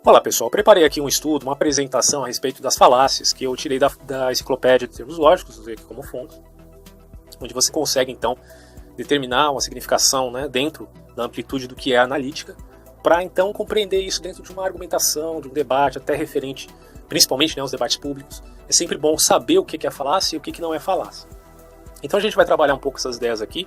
Olá pessoal, preparei aqui um estudo, uma apresentação a respeito das falácias que eu tirei da Enciclopédia de Termos Lógicos, usei aqui como fonte, onde você consegue então determinar uma significação, né, dentro da amplitude do que é analítica, para então compreender isso dentro de uma argumentação, de um debate, até referente, principalmente, né, aos debates públicos. É sempre bom saber o que é falácia e o que não é falácia. Então a gente vai trabalhar um pouco essas ideias aqui.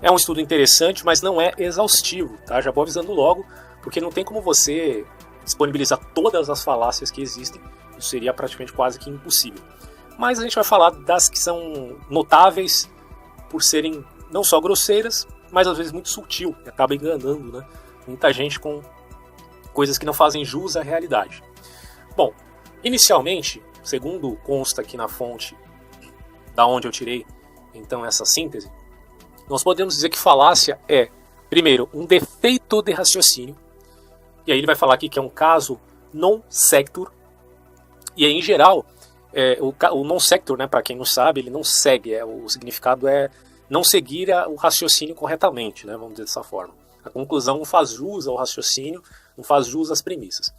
É um estudo interessante, mas não é exaustivo, tá? Já vou avisando logo, porque não tem como você disponibilizar todas as falácias que existem, isso seria praticamente quase que impossível. Mas a gente vai falar das que são notáveis por serem não só grosseiras, mas às vezes muito sutil, e acaba enganando, né, muita gente com coisas que não fazem jus à realidade. Bom, inicialmente, segundo consta aqui na fonte da onde eu tirei então essa síntese, nós podemos dizer que falácia é, primeiro, um defeito de raciocínio. E aí ele vai falar aqui que é um caso non sequitur. E aí, em geral, o non sequitur, né, para quem não sabe, ele não segue. O significado é não seguir o raciocínio corretamente, né, vamos dizer dessa forma. A conclusão não faz jus ao raciocínio, não faz jus às premissas.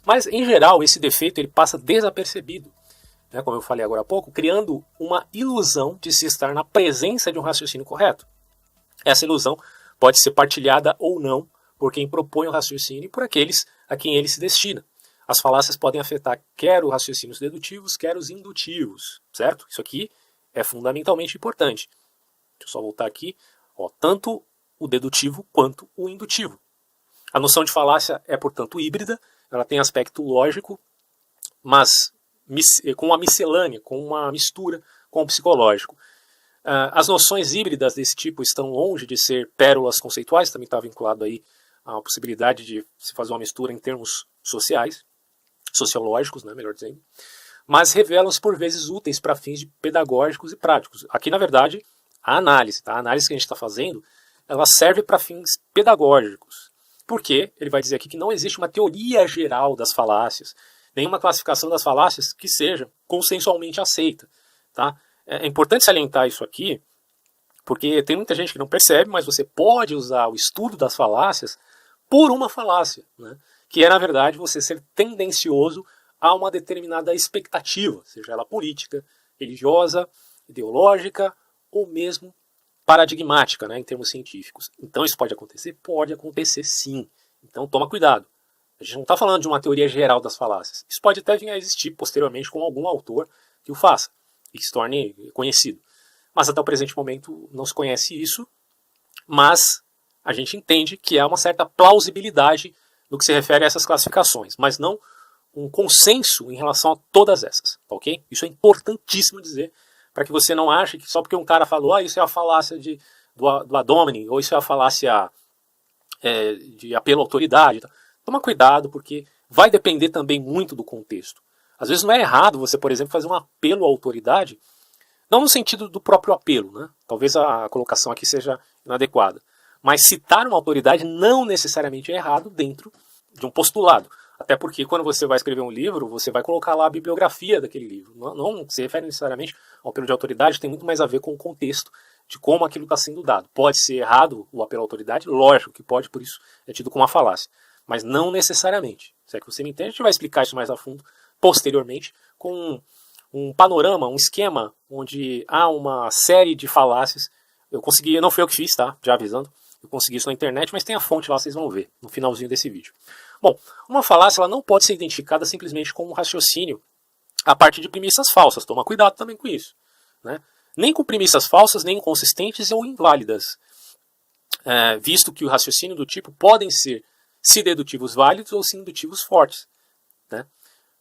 Mas, em geral, esse defeito ele passa desapercebido, né, como eu falei agora há pouco, criando uma ilusão de se estar na presença de um raciocínio correto. Essa ilusão pode ser partilhada ou não por quem propõe o raciocínio e por aqueles a quem ele se destina. As falácias podem afetar quer os raciocínios dedutivos, quer os indutivos, certo? Isso aqui é fundamentalmente importante. Deixa eu só voltar aqui. Tanto o dedutivo quanto o indutivo. A noção de falácia é, portanto, híbrida. Ela tem aspecto lógico, mas com uma miscelânea, com uma mistura com o psicológico. As noções híbridas desse tipo estão longe de ser pérolas conceituais, também está vinculado aí a possibilidade de se fazer uma mistura em termos sociais, sociológicos, né, melhor dizendo, mas revelam-se por vezes úteis para fins pedagógicos e práticos. Aqui, na verdade, a análise que a gente está fazendo, ela serve para fins pedagógicos, porque ele vai dizer aqui que não existe uma teoria geral das falácias, nenhuma classificação das falácias que seja consensualmente aceita. Tá? É importante salientar isso aqui, porque tem muita gente que não percebe, mas você pode usar o estudo das falácias por uma falácia, né? Que é, na verdade, você ser tendencioso a uma determinada expectativa, seja ela política, religiosa, ideológica ou mesmo paradigmática, né, em termos científicos. Então isso pode acontecer? Pode acontecer sim. Então toma cuidado. A gente não está falando de uma teoria geral das falácias. Isso pode até vir a existir posteriormente com algum autor que o faça e que se torne conhecido. Mas até o presente momento não se conhece isso, mas a gente entende que há uma certa plausibilidade no que se refere a essas classificações, mas não um consenso em relação a todas essas, tá ok? Isso é importantíssimo dizer, para que você não ache que só porque um cara falou, isso é a falácia do ad hominem, ou isso é a falácia de apelo à autoridade. Toma cuidado, porque vai depender também muito do contexto. Às vezes não é errado você, por exemplo, fazer um apelo à autoridade, não no sentido do próprio apelo, né? Talvez a colocação aqui seja inadequada. Mas citar uma autoridade não necessariamente é errado dentro de um postulado. Até porque quando você vai escrever um livro, você vai colocar lá a bibliografia daquele livro. Não se refere necessariamente ao apelo de autoridade, tem muito mais a ver com o contexto de como aquilo está sendo dado. Pode ser errado o apelo à autoridade? Lógico que pode, por isso é tido como uma falácia. Mas não necessariamente. Se é que você me entende, a gente vai explicar isso mais a fundo posteriormente com um panorama, um esquema onde há uma série de falácias. Eu consegui, não foi eu que fiz, tá? Já avisando. Eu consegui isso na internet, mas tem a fonte lá, vocês vão ver no finalzinho desse vídeo. Bom, uma falácia ela não pode ser identificada simplesmente como um raciocínio a partir de premissas falsas. Toma cuidado também com isso, né? Nem com premissas falsas, nem inconsistentes ou inválidas. Visto que o raciocínio do tipo podem ser se dedutivos válidos ou se indutivos fortes, né?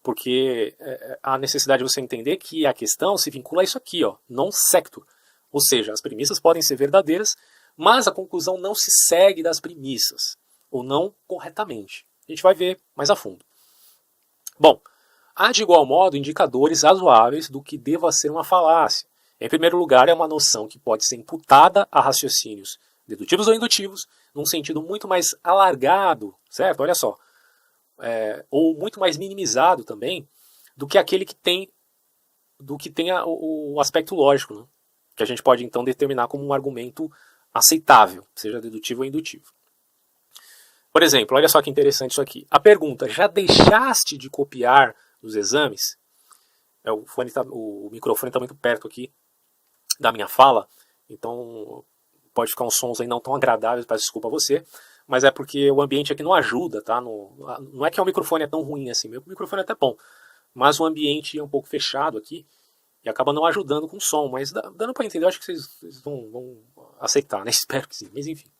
Porque há necessidade de você entender que a questão se vincula a isso aqui, non sequitur. Ou seja, as premissas podem ser verdadeiras, mas a conclusão não se segue das premissas, ou não corretamente. A gente vai ver mais a fundo. Bom, há de igual modo indicadores razoáveis do que deva ser uma falácia. Em primeiro lugar, é uma noção que pode ser imputada a raciocínios dedutivos ou indutivos, num sentido muito mais alargado, certo? Olha só. Ou muito mais minimizado também, do que aquele que tem o aspecto lógico, né? Que a gente pode então determinar como um argumento aceitável, seja dedutivo ou indutivo. Por exemplo, olha só que interessante isso aqui. A pergunta, já deixaste de copiar nos exames? O microfone está muito perto aqui da minha fala, então pode ficar uns sons aí não tão agradáveis, peço desculpa a você, mas é porque o ambiente aqui não ajuda, tá? Não é que o microfone é tão ruim assim, meu microfone é até bom, mas o ambiente é um pouco fechado aqui e acaba não ajudando com o som, mas dando para entender, eu acho que vocês vão aceitar, né? Espero que sim, mas enfim.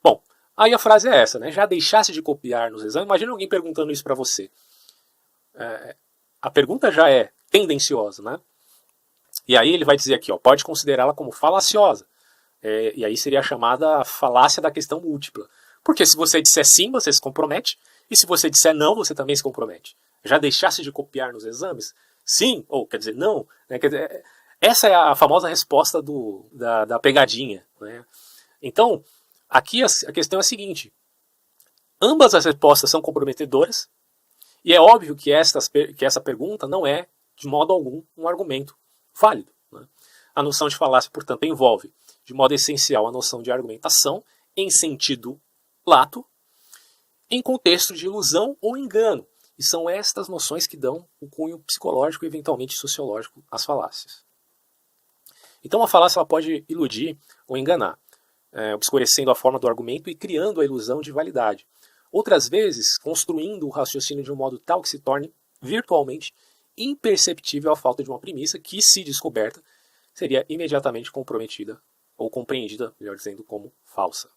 Bom, aí a frase é essa, né? Já deixasse de copiar nos exames? Imagina alguém perguntando isso para você. A pergunta já é tendenciosa, né? E aí ele vai dizer aqui, ó, pode considerá-la como falaciosa. E aí seria a chamada falácia da questão múltipla. Porque se você disser sim, você se compromete, e se você disser não, você também se compromete. Já deixasse de copiar nos exames? Sim, ou quer dizer, não. Né? Quer dizer, essa é a famosa resposta da pegadinha. Né? Então, aqui a questão é a seguinte. Ambas as respostas são comprometedoras, e é óbvio que essa pergunta não é, de modo algum, um argumento válido. Né? A noção de falácia, portanto, envolve, de modo essencial, a noção de argumentação em sentido lato, em contexto de ilusão ou engano. E são estas noções que dão o cunho psicológico e, eventualmente, sociológico às falácias. Então, a falácia ela pode iludir ou enganar, obscurecendo a forma do argumento e criando a ilusão de validade. Outras vezes, construindo o raciocínio de um modo tal que se torne virtualmente imperceptível a falta de uma premissa que, se descoberta, seria imediatamente comprometida ou compreendida, melhor dizendo, como falsa.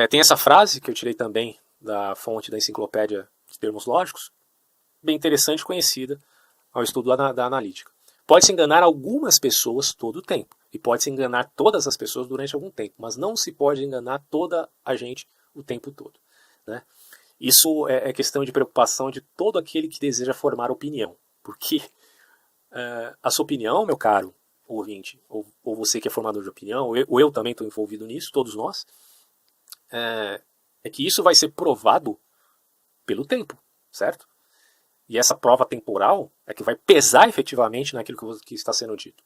Tem essa frase que eu tirei também da fonte da Enciclopédia de Termos Lógicos, bem interessante, conhecida ao estudo da analítica. Pode-se enganar algumas pessoas todo o tempo, e pode-se enganar todas as pessoas durante algum tempo, mas não se pode enganar toda a gente o tempo todo. Né? Isso é questão de preocupação de todo aquele que deseja formar opinião, porque a sua opinião, meu caro ouvinte, ou você que é formador de opinião, ou eu também estou envolvido nisso, todos nós, é que isso vai ser provado pelo tempo, certo? E essa prova temporal é que vai pesar efetivamente naquilo que está sendo dito.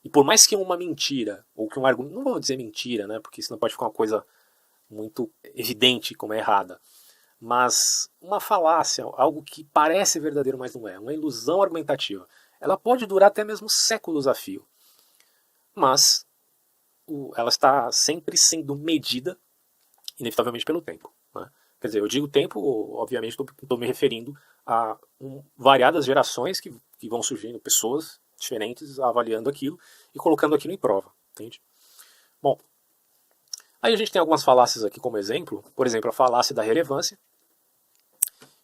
E por mais que uma mentira, ou que um argumento, não vou dizer mentira, né, porque senão pode ficar uma coisa muito evidente como é errada, mas uma falácia, algo que parece verdadeiro, mas não é, uma ilusão argumentativa, ela pode durar até mesmo séculos a fio, mas ela está sempre sendo medida, inevitavelmente, pelo tempo. Né? Quer dizer, eu digo tempo, obviamente estou me referindo a variadas gerações que vão surgindo, pessoas diferentes avaliando aquilo e colocando aquilo em prova. Entende? Bom, aí a gente tem algumas falácias aqui como exemplo. Por exemplo, a falácia da relevância,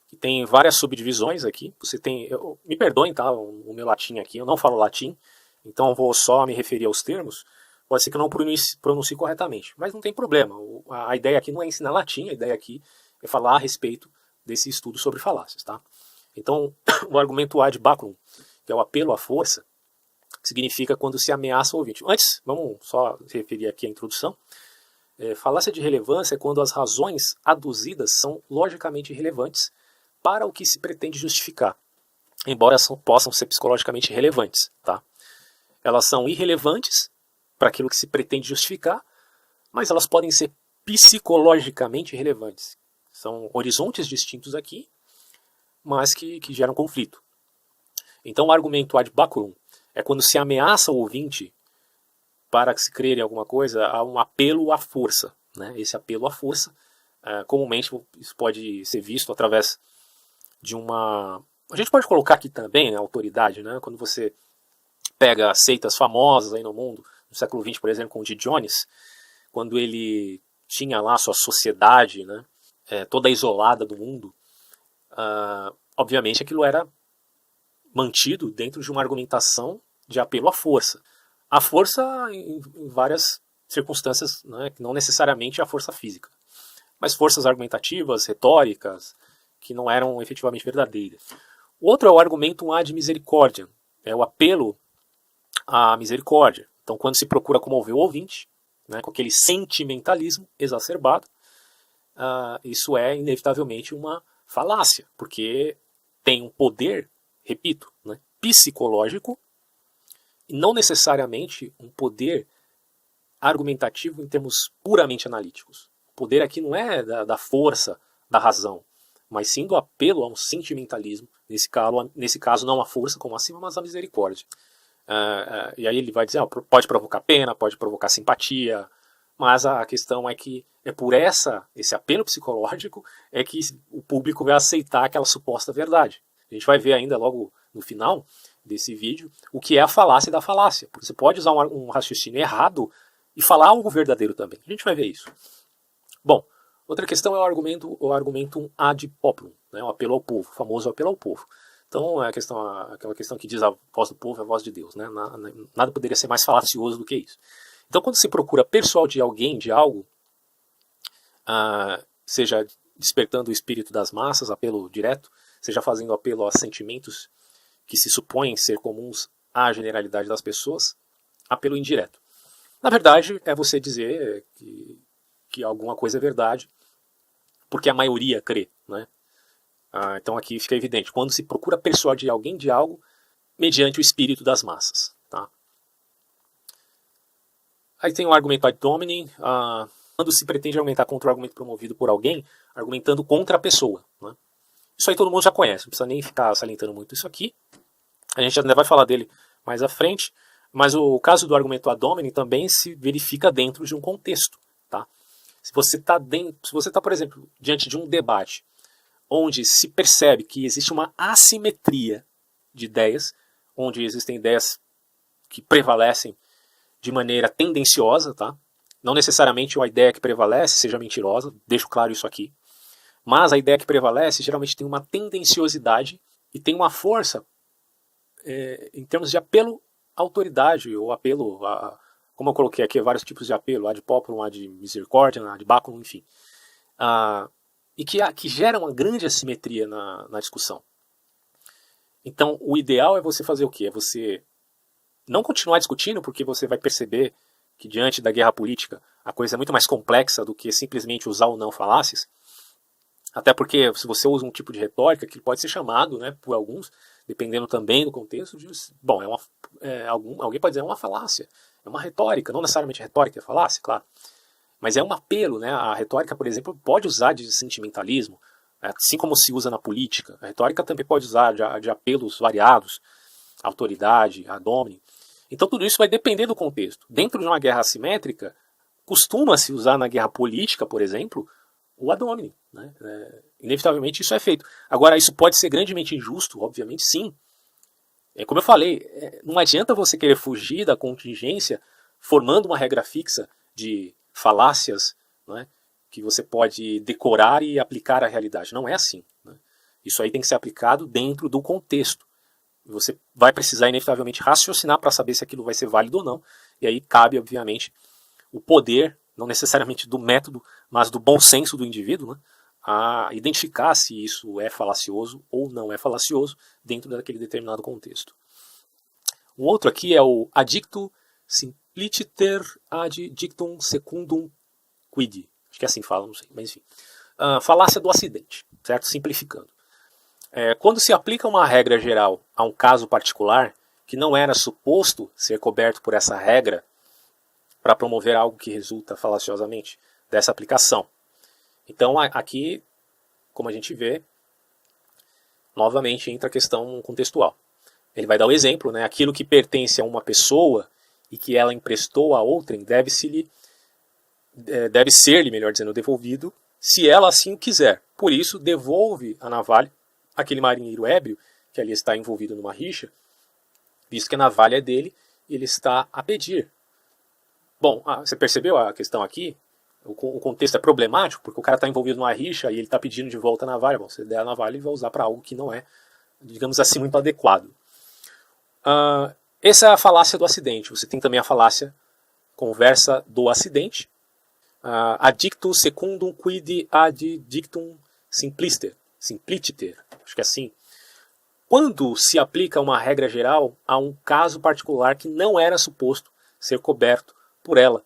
que tem várias subdivisões aqui. Você tem, me perdoem, tá, o meu latim aqui, eu não falo latim, então vou só me referir aos termos. Pode ser que eu não pronuncie corretamente, mas não tem problema. A ideia aqui não é ensinar latim, a ideia aqui é falar a respeito desse estudo sobre falácias. Tá? Então, o argumento ad baculum, que é o apelo à força, significa quando se ameaça o ouvinte. Antes, vamos só referir aqui a introdução. Falácia de relevância é quando as razões aduzidas são logicamente relevantes para o que se pretende justificar, embora possam ser psicologicamente relevantes. Tá? Elas são irrelevantes para aquilo que se pretende justificar, mas elas podem ser psicologicamente relevantes. São horizontes distintos aqui, mas que geram conflito. Então o argumento ad baculum é quando se ameaça o ouvinte para que se crer em alguma coisa, há um apelo à força. Né? Esse apelo à força, comumente isso pode ser visto através de uma... A gente pode colocar aqui também a autoridade, né? Quando você pega seitas famosas aí no mundo, no século XX, por exemplo, com o G. Jones, quando ele tinha lá a sua sociedade, né, toda isolada do mundo, obviamente aquilo era mantido dentro de uma argumentação de apelo à força. A força em várias circunstâncias, né, que não necessariamente a força física, mas forças argumentativas, retóricas, que não eram efetivamente verdadeiras. O outro é o argumento ad misericordiam, é o apelo à misericórdia. Então, quando se procura comover o ouvinte, né, com aquele sentimentalismo exacerbado, isso é inevitavelmente uma falácia, porque tem um poder, repito, né, psicológico, e não necessariamente um poder argumentativo em termos puramente analíticos. poder aqui não é da força, da razão, mas sim do apelo a um sentimentalismo, nesse caso não a força como acima, mas a misericórdia. E aí ele vai dizer, pode provocar pena, pode provocar simpatia, mas a questão é que é por esse apelo psicológico é que o público vai aceitar aquela suposta verdade. A gente vai ver ainda logo no final desse vídeo o que é a falácia da falácia. Porque você pode usar um raciocínio errado e falar algo verdadeiro também. A gente vai ver isso. Bom, outra questão é o argumentum ad populum, né, o apelo ao povo, o famoso apelo ao povo. Então, aquela questão que diz a voz do povo é a voz de Deus. Né? Nada poderia ser mais falacioso do que isso. Então, quando se procura persuadir alguém de algo, seja despertando o espírito das massas, apelo direto, seja fazendo apelo a sentimentos que se supõem ser comuns à generalidade das pessoas, apelo indireto. Na verdade, é você dizer que alguma coisa é verdade, porque a maioria crê. Né? Então aqui fica evidente, quando se procura persuadir alguém de algo, mediante o espírito das massas. Tá? Aí tem o argumento ad hominem, quando se pretende argumentar contra o argumento promovido por alguém, argumentando contra a pessoa. Né? Isso aí todo mundo já conhece, não precisa nem ficar salientando muito isso aqui. A gente ainda vai falar dele mais à frente, mas o caso do argumento ad hominem também se verifica dentro de um contexto. Tá? Se você está, por exemplo, diante de um debate onde se percebe que existe uma assimetria de ideias, onde existem ideias que prevalecem de maneira tendenciosa, tá? Não necessariamente a ideia que prevalece seja mentirosa, deixo claro isso aqui, mas a ideia que prevalece geralmente tem uma tendenciosidade e tem uma força em termos de apelo à autoridade, ou apelo como eu coloquei aqui, vários tipos de apelo, ad populum, ad misericordia, ad baculum, enfim. E que gera uma grande assimetria na discussão. Então, o ideal é você fazer o quê? É você não continuar discutindo, porque você vai perceber que diante da guerra política a coisa é muito mais complexa do que simplesmente usar ou não falácias. Até porque se você usa um tipo de retórica que pode ser chamado, né, por alguns, dependendo também do contexto, bom, alguém pode dizer é uma falácia, é uma retórica, não necessariamente retórica é falácia, claro. Mas é um apelo, né? A retórica, por exemplo, pode usar de sentimentalismo, assim como se usa na política. A retórica também pode usar de apelos variados, autoridade, ad hominem. Então tudo isso vai depender do contexto. Dentro de uma guerra assimétrica, costuma-se usar na guerra política, por exemplo, o ad hominem. Né? Inevitavelmente isso é feito. Agora, isso pode ser grandemente injusto? Obviamente sim. Como eu falei, não adianta você querer fugir da contingência formando uma regra fixa de falácias, né, que você pode decorar e aplicar à realidade. Não é assim. Né? Isso aí tem que ser aplicado dentro do contexto. Você vai precisar inevitavelmente raciocinar para saber se aquilo vai ser válido ou não. E aí cabe, obviamente, o poder, não necessariamente do método, mas do bom senso do indivíduo, né, a identificar se isso é falacioso ou não é falacioso dentro daquele determinado contexto. Um outro aqui é o addictu simpliciter ad dictum secundum quid. Acho que é assim fala, não sei, mas enfim. Falácia do acidente, certo? Simplificando. Quando se aplica uma regra geral a um caso particular que não era suposto ser coberto por essa regra para promover algo que resulta falaciosamente dessa aplicação. Então aqui, como a gente vê, novamente entra a questão contextual. Ele vai dar o exemplo, né? Aquilo que pertence a uma pessoa e que ela emprestou a outrem deve ser-lhe, melhor dizendo, devolvido, se ela assim o quiser. Por isso, devolve a navalha aquele marinheiro ébrio que ali está envolvido numa rixa, visto que a navalha é dele e ele está a pedir. Bom, você percebeu a questão aqui? O contexto é problemático, porque o cara está envolvido numa rixa e ele está pedindo de volta a navalha. Bom, você der a navalha e vai usar para algo que não é, digamos assim, muito adequado. Essa é a falácia do acidente. Você tem também a falácia conversa do acidente. Addictu secundum quid ad dictum simpliciter. Acho que é assim. Quando se aplica uma regra geral a um caso particular que não era suposto ser coberto por ela,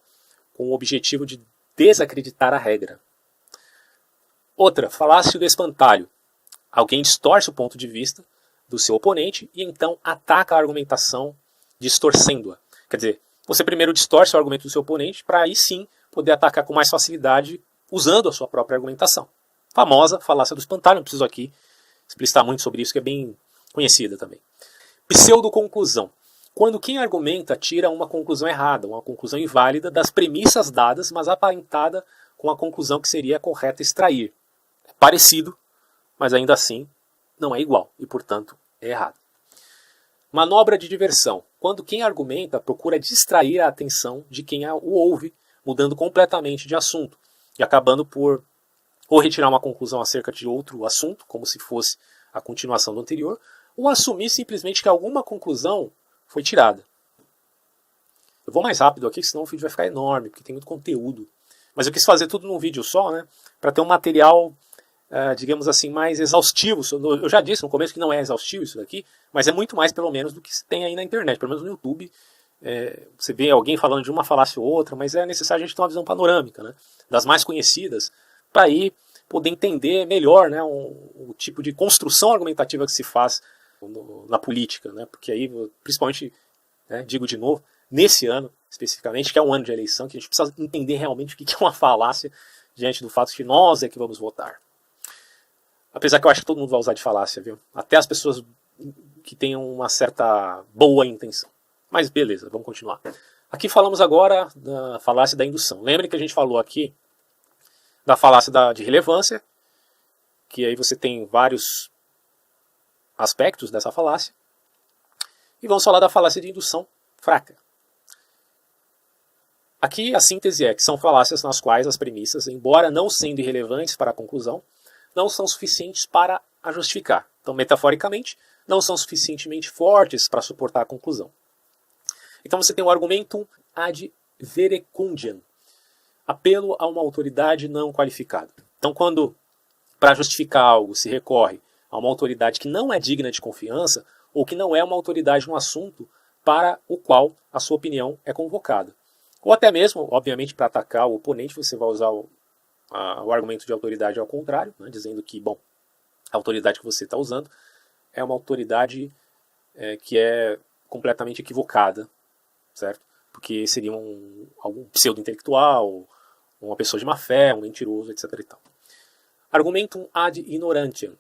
com o objetivo de desacreditar a regra. Outra, falácia do espantalho. Alguém distorce o ponto de vista do seu oponente e então ataca a argumentação distorcendo-a. Quer dizer, você primeiro distorce o argumento do seu oponente para aí sim poder atacar com mais facilidade usando a sua própria argumentação. Famosa falácia do espantalho, não preciso aqui explicitar muito sobre isso, que é bem conhecida também. Pseudoconclusão. Quando quem argumenta tira uma conclusão errada, uma conclusão inválida das premissas dadas, mas aparentada com a conclusão que seria correta extrair. É parecido, mas ainda assim não é igual e, portanto, é errado. Manobra de diversão. Quando quem argumenta procura distrair a atenção de quem o ouve, mudando completamente de assunto e acabando por ou retirar uma conclusão acerca de outro assunto, como se fosse a continuação do anterior, ou assumir simplesmente que alguma conclusão foi tirada. Eu vou mais rápido aqui, senão o vídeo vai ficar enorme, porque tem muito conteúdo. Mas eu quis fazer tudo num vídeo só, né, para ter um material, digamos assim, mais exaustivo. Eu já disse no começo que não é exaustivo isso daqui, mas é muito mais, pelo menos, do que se tem aí na internet. Pelo menos no YouTube, você vê alguém falando de uma falácia ou outra, mas é necessário a gente ter uma visão panorâmica, né, das mais conhecidas, para aí poder entender melhor, né, o tipo de construção argumentativa que se faz na política, né, porque aí, principalmente, digo de novo, nesse ano, especificamente, que é um ano de eleição, que a gente precisa entender realmente o que é uma falácia diante do fato de que nós é que vamos votar. Apesar que eu acho que todo mundo vai usar de falácia, viu? Até as pessoas que tenham uma certa boa intenção. Mas beleza, vamos continuar. Aqui falamos agora da falácia da indução. Lembre que a gente falou aqui da falácia de relevância, que aí você tem vários aspectos dessa falácia. E vamos falar da falácia de indução fraca. Aqui a síntese é que são falácias nas quais as premissas, embora não sendo irrelevantes para a conclusão, não são suficientes para a justificar. Então, metaforicamente, não são suficientemente fortes para suportar a conclusão. Então você tem o argumentum ad verecundiam, apelo a uma autoridade não qualificada. Então, quando para justificar algo se recorre a uma autoridade que não é digna de confiança, ou que não é uma autoridade no assunto para o qual a sua opinião é convocada. Ou até mesmo, obviamente, para atacar o oponente, você vai usar o argumento de autoridade ao contrário, né, dizendo que, bom, a autoridade que você está usando é uma autoridade que é completamente equivocada, certo? Porque seria algum pseudo-intelectual, uma pessoa de má fé, um mentiroso, etc. e tal. Argumentum ad ignorantiam,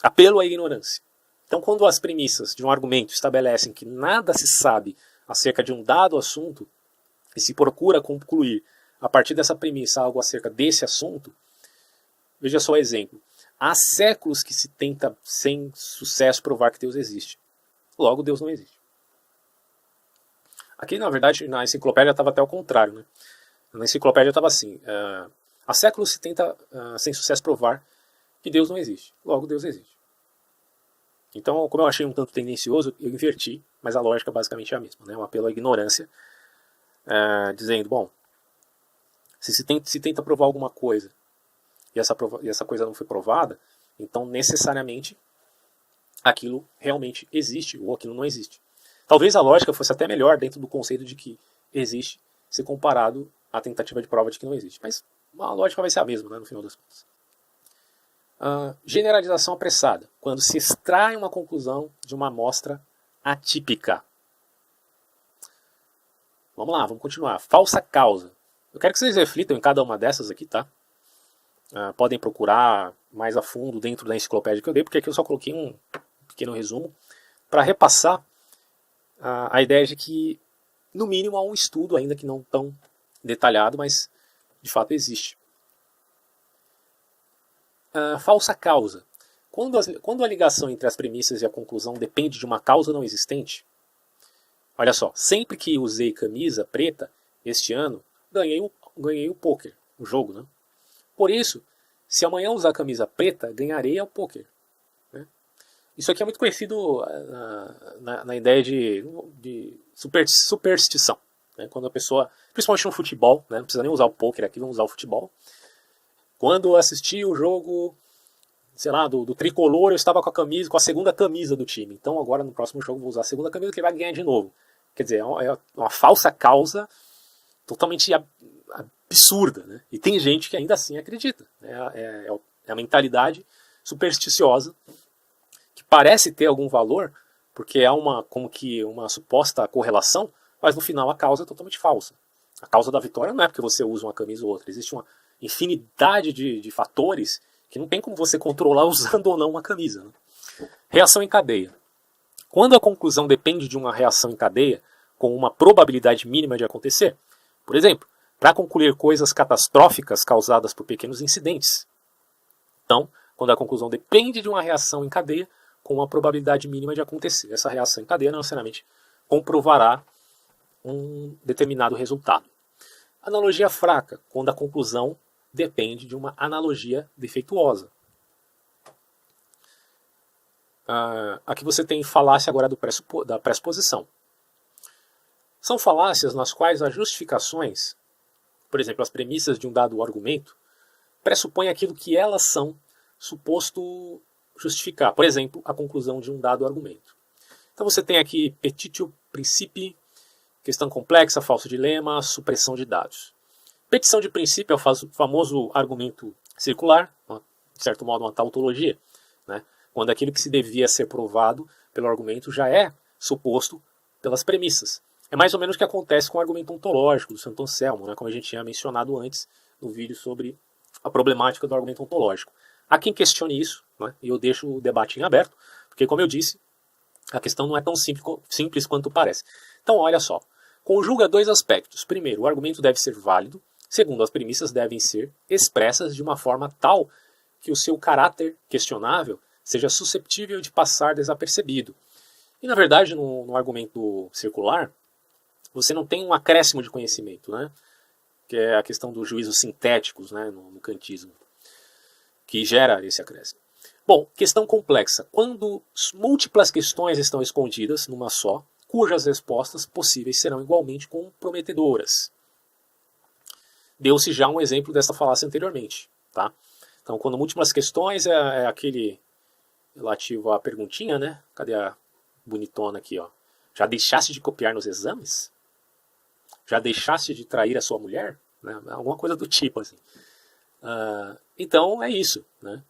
apelo à ignorância. Então, quando as premissas de um argumento estabelecem que nada se sabe acerca de um dado assunto, e se procura concluir a partir dessa premissa algo acerca desse assunto, veja só o exemplo. Há séculos que se tenta sem sucesso provar que Deus existe. Logo, Deus não existe. Aqui, na verdade, na enciclopédia estava até ao contrário, né? Na enciclopédia estava assim, há séculos se tenta sem sucesso provar que Deus não existe. Logo, Deus existe. Então, como eu achei um tanto tendencioso, eu inverti, mas a lógica basicamente é a mesma, né? Um apelo à ignorância, dizendo, bom, se tenta provar alguma coisa e essa coisa não foi provada, então necessariamente aquilo realmente existe ou aquilo não existe. Talvez a lógica fosse até melhor dentro do conceito de que existe ser comparado à tentativa de prova de que não existe. Mas a lógica vai ser a mesma, né, no final das contas. Generalização apressada, quando se extrai uma conclusão de uma amostra atípica. Vamos lá, vamos continuar. Falsa causa. Eu quero que vocês reflitam em cada uma dessas aqui, tá? Podem procurar mais a fundo dentro da enciclopédia que eu dei, porque aqui eu só coloquei um pequeno resumo para repassar a ideia de que, no mínimo, há um estudo, ainda que não tão detalhado, mas de fato existe. Falsa causa. Quando a ligação entre as premissas e a conclusão depende de uma causa não existente, olha só, sempre que usei camisa preta este ano, ganhei o poker, o jogo, né? Por isso, se amanhã usar camisa preta, ganharei ao poker. Né? Isso aqui é muito conhecido na ideia de superstição. Né? Quando a pessoa, principalmente no futebol, né? Não precisa nem usar o poker aqui, vamos usar o futebol. Quando eu assisti o jogo, sei lá, do tricolor, eu estava com a segunda camisa do time. Então agora no próximo jogo eu vou usar a segunda camisa que ele vai ganhar de novo. Quer dizer, é uma falsa causa totalmente absurda, né? E tem gente que ainda assim acredita. É a mentalidade supersticiosa que parece ter algum valor, porque é como que uma suposta correlação, mas no final a causa é totalmente falsa. A causa da vitória não é porque você usa uma camisa ou outra. Existe infinidade de fatores que não tem como você controlar usando ou não uma camisa. Né? Reação em cadeia. Quando a conclusão depende de uma reação em cadeia, com uma probabilidade mínima de acontecer, por exemplo, para concluir coisas catastróficas causadas por pequenos incidentes. Então, quando a conclusão depende de uma reação em cadeia, com uma probabilidade mínima de acontecer. Essa reação em cadeia não necessariamente comprovará um determinado resultado. Analogia fraca, quando a conclusão depende de uma analogia defeituosa. Aqui você tem falácia agora da pressuposição. São falácias nas quais as justificações, por exemplo, as premissas de um dado argumento, pressupõem aquilo que elas são suposto justificar. Por exemplo, a conclusão de um dado argumento. Então você tem aqui petitio principii, questão complexa, falso dilema, supressão de dados. Petição de princípio é o famoso argumento circular, de certo modo uma tautologia, né? Quando aquilo que se devia ser provado pelo argumento já é suposto pelas premissas. É mais ou menos o que acontece com o argumento ontológico do Santo Anselmo, né? Como a gente tinha mencionado antes no vídeo sobre a problemática do argumento ontológico. Há quem questione isso, né? E eu deixo o debate em aberto, porque, como eu disse, a questão não é tão simples quanto parece. Então, olha só. Conjuga dois aspectos. Primeiro, o argumento deve ser válido. Segundo, as premissas devem ser expressas de uma forma tal que o seu caráter questionável seja susceptível de passar desapercebido. E, na verdade, no argumento circular, você não tem um acréscimo de conhecimento, né? Que é a questão dos juízos sintéticos, né? no kantismo, que gera esse acréscimo. Bom, questão complexa. Quando múltiplas questões estão escondidas numa só, cujas respostas possíveis serão igualmente comprometedoras. Deu-se já um exemplo dessa falácia anteriormente. Tá? Então, quando múltiplas questões é aquele relativo à perguntinha, né? Cadê a bonitona aqui? Ó? Já deixaste de copiar nos exames? Já deixaste de trair a sua mulher? Né? Alguma coisa do tipo, assim. Então, é isso. Né?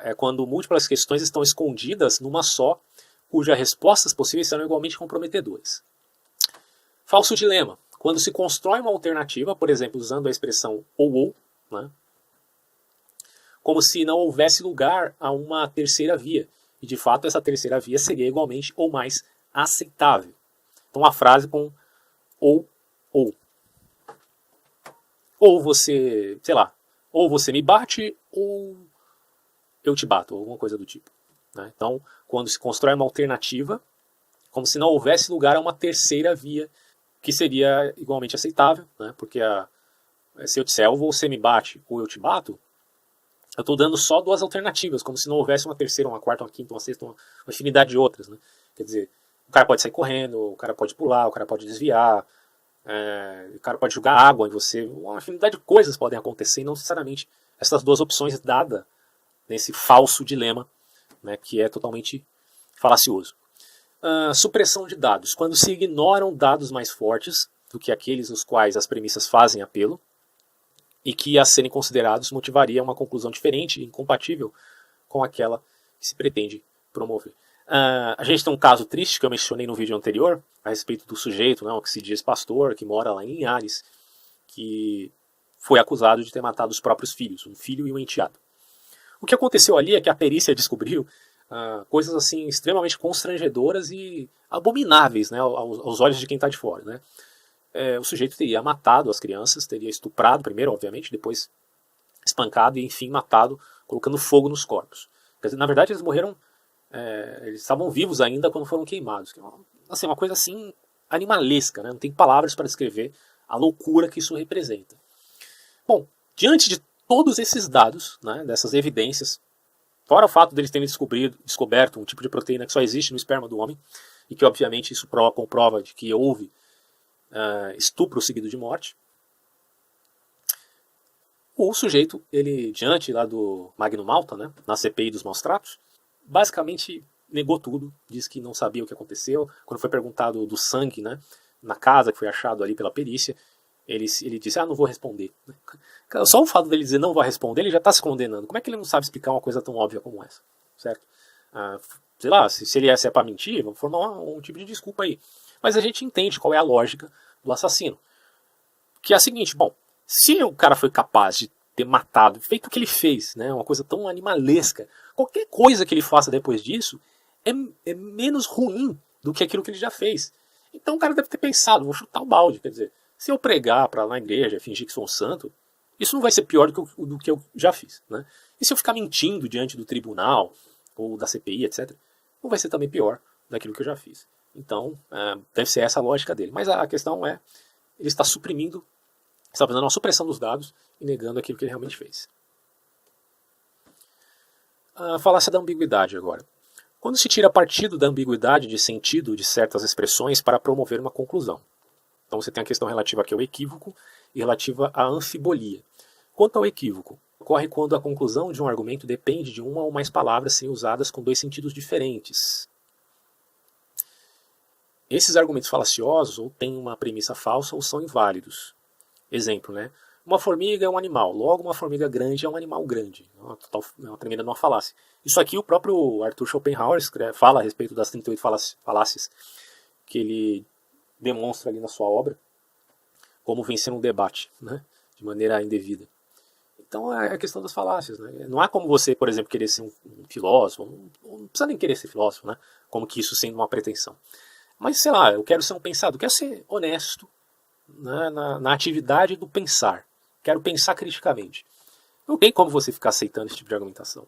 É quando múltiplas questões estão escondidas numa só, cujas respostas possíveis serão igualmente comprometedoras. Falso dilema. Quando se constrói uma alternativa, por exemplo, usando a expressão ou, né? Como se não houvesse lugar a uma terceira via. E, de fato, essa terceira via seria igualmente ou mais aceitável. Então, a frase com ou. Ou você, sei lá, ou você me bate ou eu te bato, alguma coisa do tipo. Né? Então, quando se constrói uma alternativa, como se não houvesse lugar a uma terceira via que seria igualmente aceitável, né? Porque se eu disser ou você me bate ou eu te bato, eu estou dando só duas alternativas, como se não houvesse uma terceira, uma quarta, uma quinta, uma sexta, uma infinidade de outras. Né? Quer dizer, o cara pode sair correndo, o cara pode pular, o cara pode desviar, o cara pode jogar água em você, uma infinidade de coisas podem acontecer, e não necessariamente essas duas opções dadas nesse falso dilema, né, que é totalmente falacioso. Supressão de dados. Quando se ignoram dados mais fortes do que aqueles os quais as premissas fazem apelo, e que, a serem considerados, motivaria uma conclusão diferente e incompatível com aquela que se pretende promover. A gente tem um caso triste que eu mencionei no vídeo anterior, a respeito do sujeito, né, que se diz pastor, que mora lá em Linhares, que foi acusado de ter matado os próprios filhos, um filho e um enteado. O que aconteceu ali é que a perícia descobriu coisas assim extremamente constrangedoras e abomináveis, né, aos olhos de quem está de fora. Né? O sujeito teria matado as crianças, teria estuprado primeiro, obviamente, depois espancado e, enfim, matado, colocando fogo nos corpos. Quer dizer, na verdade, eles morreram, eles estavam vivos ainda quando foram queimados. Assim, uma coisa assim animalesca, né? Não tem palavras para descrever a loucura que isso representa. Bom, diante de todos esses dados, né, dessas evidências, fora o fato deles terem descoberto um tipo de proteína que só existe no esperma do homem, e que obviamente isso comprova de que houve estupro seguido de morte, o sujeito, ele diante lá do Magno Malta, né, na CPI dos maus tratos, basicamente negou tudo, disse que não sabia o que aconteceu. Quando foi perguntado do sangue, né, na casa que foi achado ali pela perícia, ele disse, não vou responder. Só o fato dele dizer não vai responder, ele já está se condenando. Como é que ele não sabe explicar uma coisa tão óbvia como essa? Certo? Sei lá, se ele é para mentir, vamos formar um tipo de desculpa aí. Mas a gente entende qual é a lógica do assassino. Que é a seguinte, bom, Se o cara foi capaz de ter matado, feito o que ele fez, né, uma coisa tão animalesca, qualquer coisa que ele faça depois disso é menos ruim do que aquilo que ele já fez. Então o cara deve ter pensado, vou chutar o balde, quer dizer, se eu pregar para lá na igreja, fingir que sou um santo, isso não vai ser pior do que eu já fiz, né? E se eu ficar mentindo diante do tribunal, ou da CPI, etc., não vai ser também pior daquilo que eu já fiz. Então, deve ser essa a lógica dele. Mas a questão é, ele está suprimindo, está fazendo uma supressão dos dados e negando aquilo que ele realmente fez. A falácia da ambiguidade agora. Quando se tira partido da ambiguidade de sentido de certas expressões para promover uma conclusão. Então você tem a questão relativa aqui ao equívoco e relativa à anfibolia. Quanto ao equívoco, ocorre quando a conclusão de um argumento depende de uma ou mais palavras serem usadas com dois sentidos diferentes. Esses argumentos falaciosos ou têm uma premissa falsa ou são inválidos. Exemplo, né? Uma formiga é um animal, logo uma formiga grande é um animal grande. É uma tremenda uma falácia. Isso aqui o próprio Arthur Schopenhauer fala a respeito das 38 falácias que ele demonstra ali na sua obra, como vencer um debate, né? De maneira indevida. Então é a questão das falácias, né? Não há como você, por exemplo, querer ser um filósofo, não precisa nem querer ser filósofo, né? Como que isso sendo uma pretensão. Mas sei lá, eu quero ser um pensador, eu quero ser honesto, né, na atividade do pensar. Quero pensar criticamente. Não tem como você ficar aceitando esse tipo de argumentação.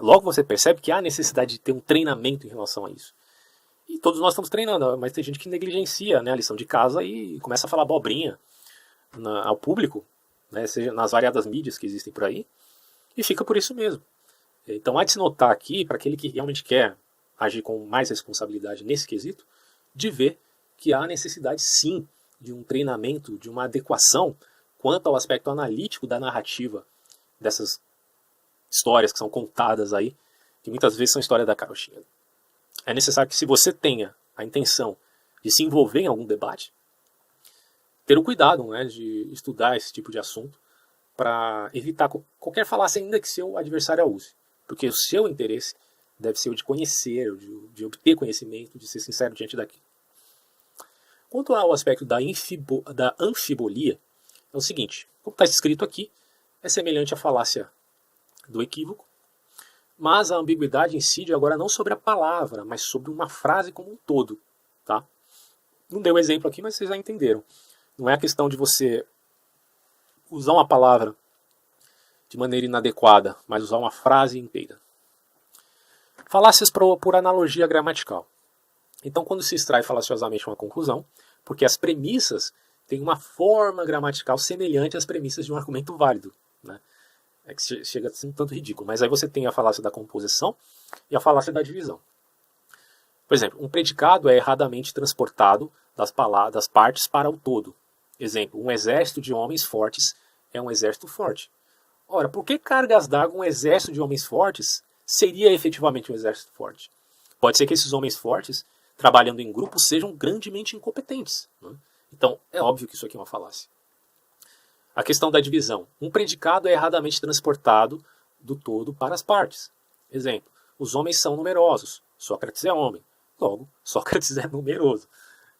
Logo você percebe que há necessidade de ter um treinamento em relação a isso. E todos nós estamos treinando, mas tem gente que negligencia, né, a lição de casa e começa a falar abobrinha ao público, né, seja nas variadas mídias que existem por aí, e fica por isso mesmo. Então há de se notar aqui, para aquele que realmente quer agir com mais responsabilidade nesse quesito, de ver que há necessidade sim de um treinamento, de uma adequação quanto ao aspecto analítico da narrativa dessas histórias que são contadas aí, que muitas vezes são histórias da carochinha. É necessário que, se você tenha a intenção de se envolver em algum debate, ter o cuidado, né, de estudar esse tipo de assunto para evitar qualquer falácia ainda que seu adversário a use. Porque o seu interesse deve ser o de conhecer, de obter conhecimento, de ser sincero diante daquilo. Quanto ao aspecto da anfibolia, é o seguinte, como está escrito aqui, é semelhante à falácia do equívoco, mas a ambiguidade incide agora não sobre a palavra, mas sobre uma frase como um todo. Tá? Não dei um exemplo aqui, mas vocês já entenderam. Não é a questão de você usar uma palavra de maneira inadequada, mas usar uma frase inteira. Falácias por analogia gramatical. Então, quando se extrai falaciosamente uma conclusão, porque as premissas têm uma forma gramatical semelhante às premissas de um argumento válido, né? É que chega a ser um tanto ridículo. Mas aí você tem a falácia da composição e a falácia da divisão. Por exemplo, um predicado é erradamente transportado das partes para o todo. Exemplo, um exército de homens fortes é um exército forte. Ora, por que cargas d'água um exército de homens fortes seria efetivamente um exército forte? Pode ser que esses homens fortes, trabalhando em grupo, sejam grandemente incompetentes, né? Então, é óbvio que isso aqui é uma falácia. A questão da divisão. Um predicado é erradamente transportado do todo para as partes. Exemplo, os homens são numerosos. Sócrates é homem. Logo, Sócrates é numeroso.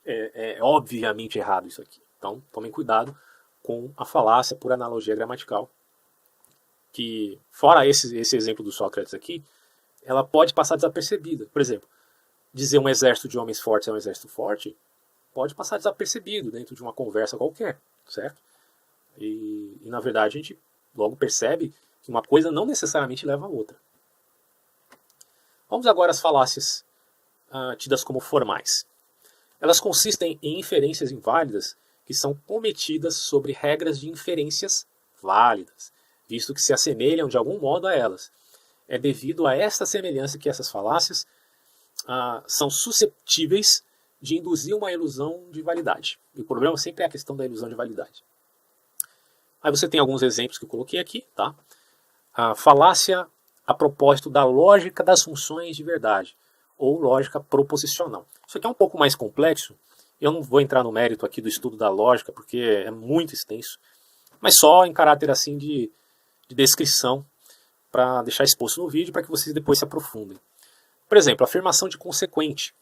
É obviamente errado isso aqui. Então, tomem cuidado com a falácia por analogia gramatical, que, fora esse exemplo do Sócrates aqui, ela pode passar desapercebida. Por exemplo, dizer um exército de homens fortes é um exército forte pode passar desapercebido dentro de uma conversa qualquer, certo? E na verdade a gente logo percebe que uma coisa não necessariamente leva a outra. Vamos agora às falácias tidas como formais. Elas consistem em inferências inválidas que são cometidas sobre regras de inferências válidas, visto que se assemelham de algum modo a elas. É devido a esta semelhança que essas falácias são susceptíveis de induzir uma ilusão de validade. E o problema sempre é a questão da ilusão de validade. Aí você tem alguns exemplos que eu coloquei aqui. Tá? A falácia a propósito da lógica das funções de verdade, ou lógica proposicional. Isso aqui é um pouco mais complexo. Eu não vou entrar no mérito aqui do estudo da lógica, porque é muito extenso, mas só em caráter assim de descrição, para deixar exposto no vídeo, para que vocês depois se aprofundem. Por exemplo, a afirmação de consequente,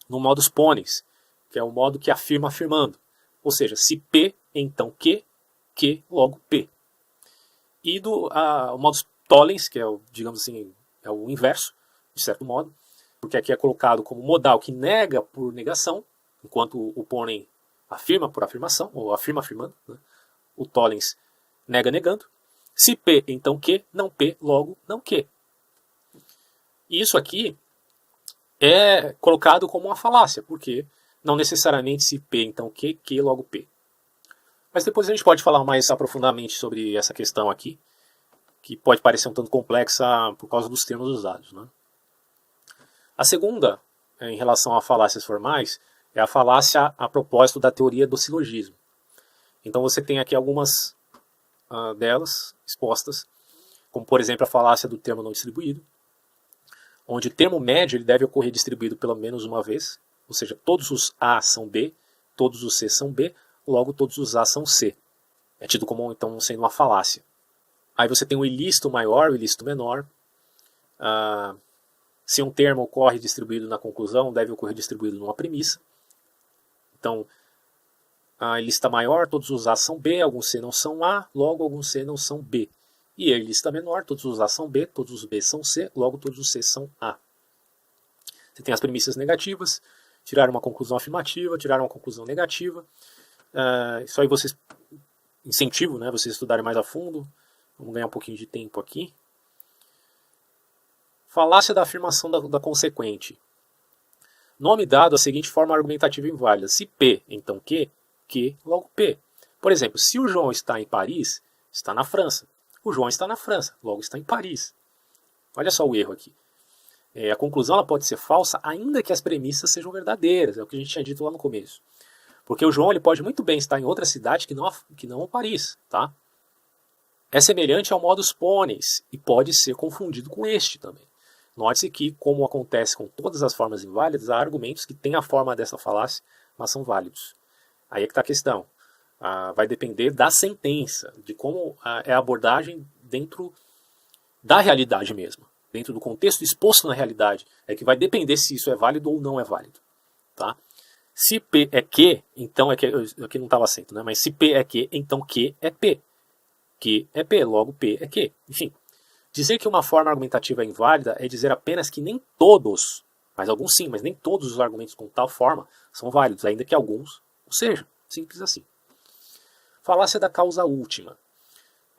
no modus ponens, que é o modo que afirma afirmando. Ou seja, se P, então Q, Q logo P. E o modus tollens, que é o, digamos assim, é o inverso, de certo modo, porque aqui é colocado como modal que nega por negação, enquanto o pônei afirma por afirmação, ou afirma afirmando, né? O tollens nega negando. Se P, então Q, não P, logo não Q. E isso aqui é colocado como uma falácia, porque não necessariamente se P, então Q, Q, logo P. Mas depois a gente pode falar mais aprofundadamente sobre essa questão aqui, que pode parecer um tanto complexa por causa dos termos usados, né? A segunda, em relação a falácias formais, é a falácia a propósito da teoria do silogismo. Então você tem aqui algumas delas expostas, como por exemplo a falácia do termo não distribuído, onde o termo médio ele deve ocorrer distribuído pelo menos uma vez, ou seja, todos os A são B, todos os C são B, logo todos os A são C. É tido como então sendo uma falácia. Aí você tem o ilícito maior, o ilícito menor. Se um termo ocorre distribuído na conclusão, deve ocorrer distribuído numa premissa. Então, a ilícita maior, todos os A são B, alguns C não são A, logo alguns C não são B. E a ilícita menor, todos os A são B, todos os B são C, logo todos os C são A. Você tem as premissas negativas, tirar uma conclusão afirmativa, tirar uma conclusão negativa. Isso aí vocês incentivo, né, vocês estudarem mais a fundo. Vamos ganhar um pouquinho de tempo aqui. Falácia da afirmação da consequente. Nome dado à seguinte forma argumentativa inválida. Se P, então Q, Q, logo P. Por exemplo, se o João está em Paris, está na França. O João está na França, logo está em Paris. Olha só o erro aqui. A conclusão ela pode ser falsa, ainda que as premissas sejam verdadeiras. É o que a gente tinha dito lá no começo. Porque o João ele pode muito bem estar em outra cidade que não Paris. Tá? É semelhante ao modus ponens e pode ser confundido com este também. Note-se que, como acontece com todas as formas inválidas, há argumentos que têm a forma dessa falácia, mas são válidos. Aí é que está a questão. Vai depender da sentença, de como é a abordagem dentro da realidade mesmo. Dentro do contexto exposto na realidade. É que vai depender se isso é válido ou não é válido. Tá? Se P é Q, então é Q. Aqui não estava acento, né? Mas se P é Q, então Q é P. Q é P, logo P é Q. Enfim. Dizer que uma forma argumentativa é inválida é dizer apenas que nem todos, mas alguns sim, mas nem todos os argumentos com tal forma são válidos, ainda que alguns o sejam. Simples assim. Falácia da causa última.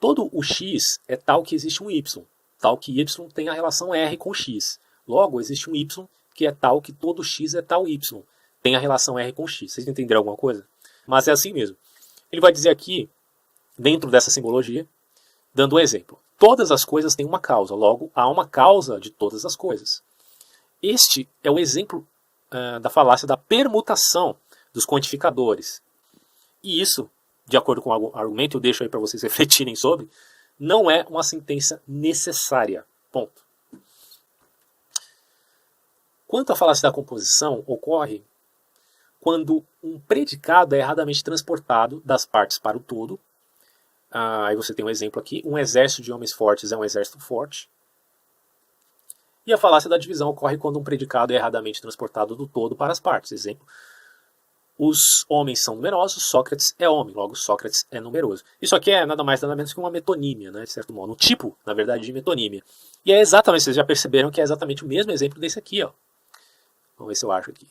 Todo o x é tal que existe um y, tal que y tem a relação R com x. Logo, existe um y que é tal que todo x é tal y, tem a relação R com x. Vocês entenderam alguma coisa? Mas é assim mesmo. Ele vai dizer aqui, dentro dessa simbologia, dando um exemplo. Todas as coisas têm uma causa, logo há uma causa de todas as coisas. Este é o exemplo da falácia da permutação dos quantificadores. E isso, de acordo com o argumento, eu deixo aí para vocês refletirem sobre, não é uma sentença necessária. Ponto. Quanto à falácia da composição, ocorre quando um predicado é erradamente transportado das partes para o todo. Aí você tem um exemplo aqui. Um exército de homens fortes é um exército forte. E a falácia da divisão ocorre quando um predicado é erradamente transportado do todo para as partes. Exemplo. Os homens são numerosos, Sócrates é homem, logo Sócrates é numeroso. Isso aqui é nada mais nada menos que uma metonímia, né, de certo modo. Um tipo, na verdade, de metonímia. E é exatamente, vocês já perceberam que é exatamente o mesmo exemplo desse aqui. Ó. Vamos ver se eu acho aqui.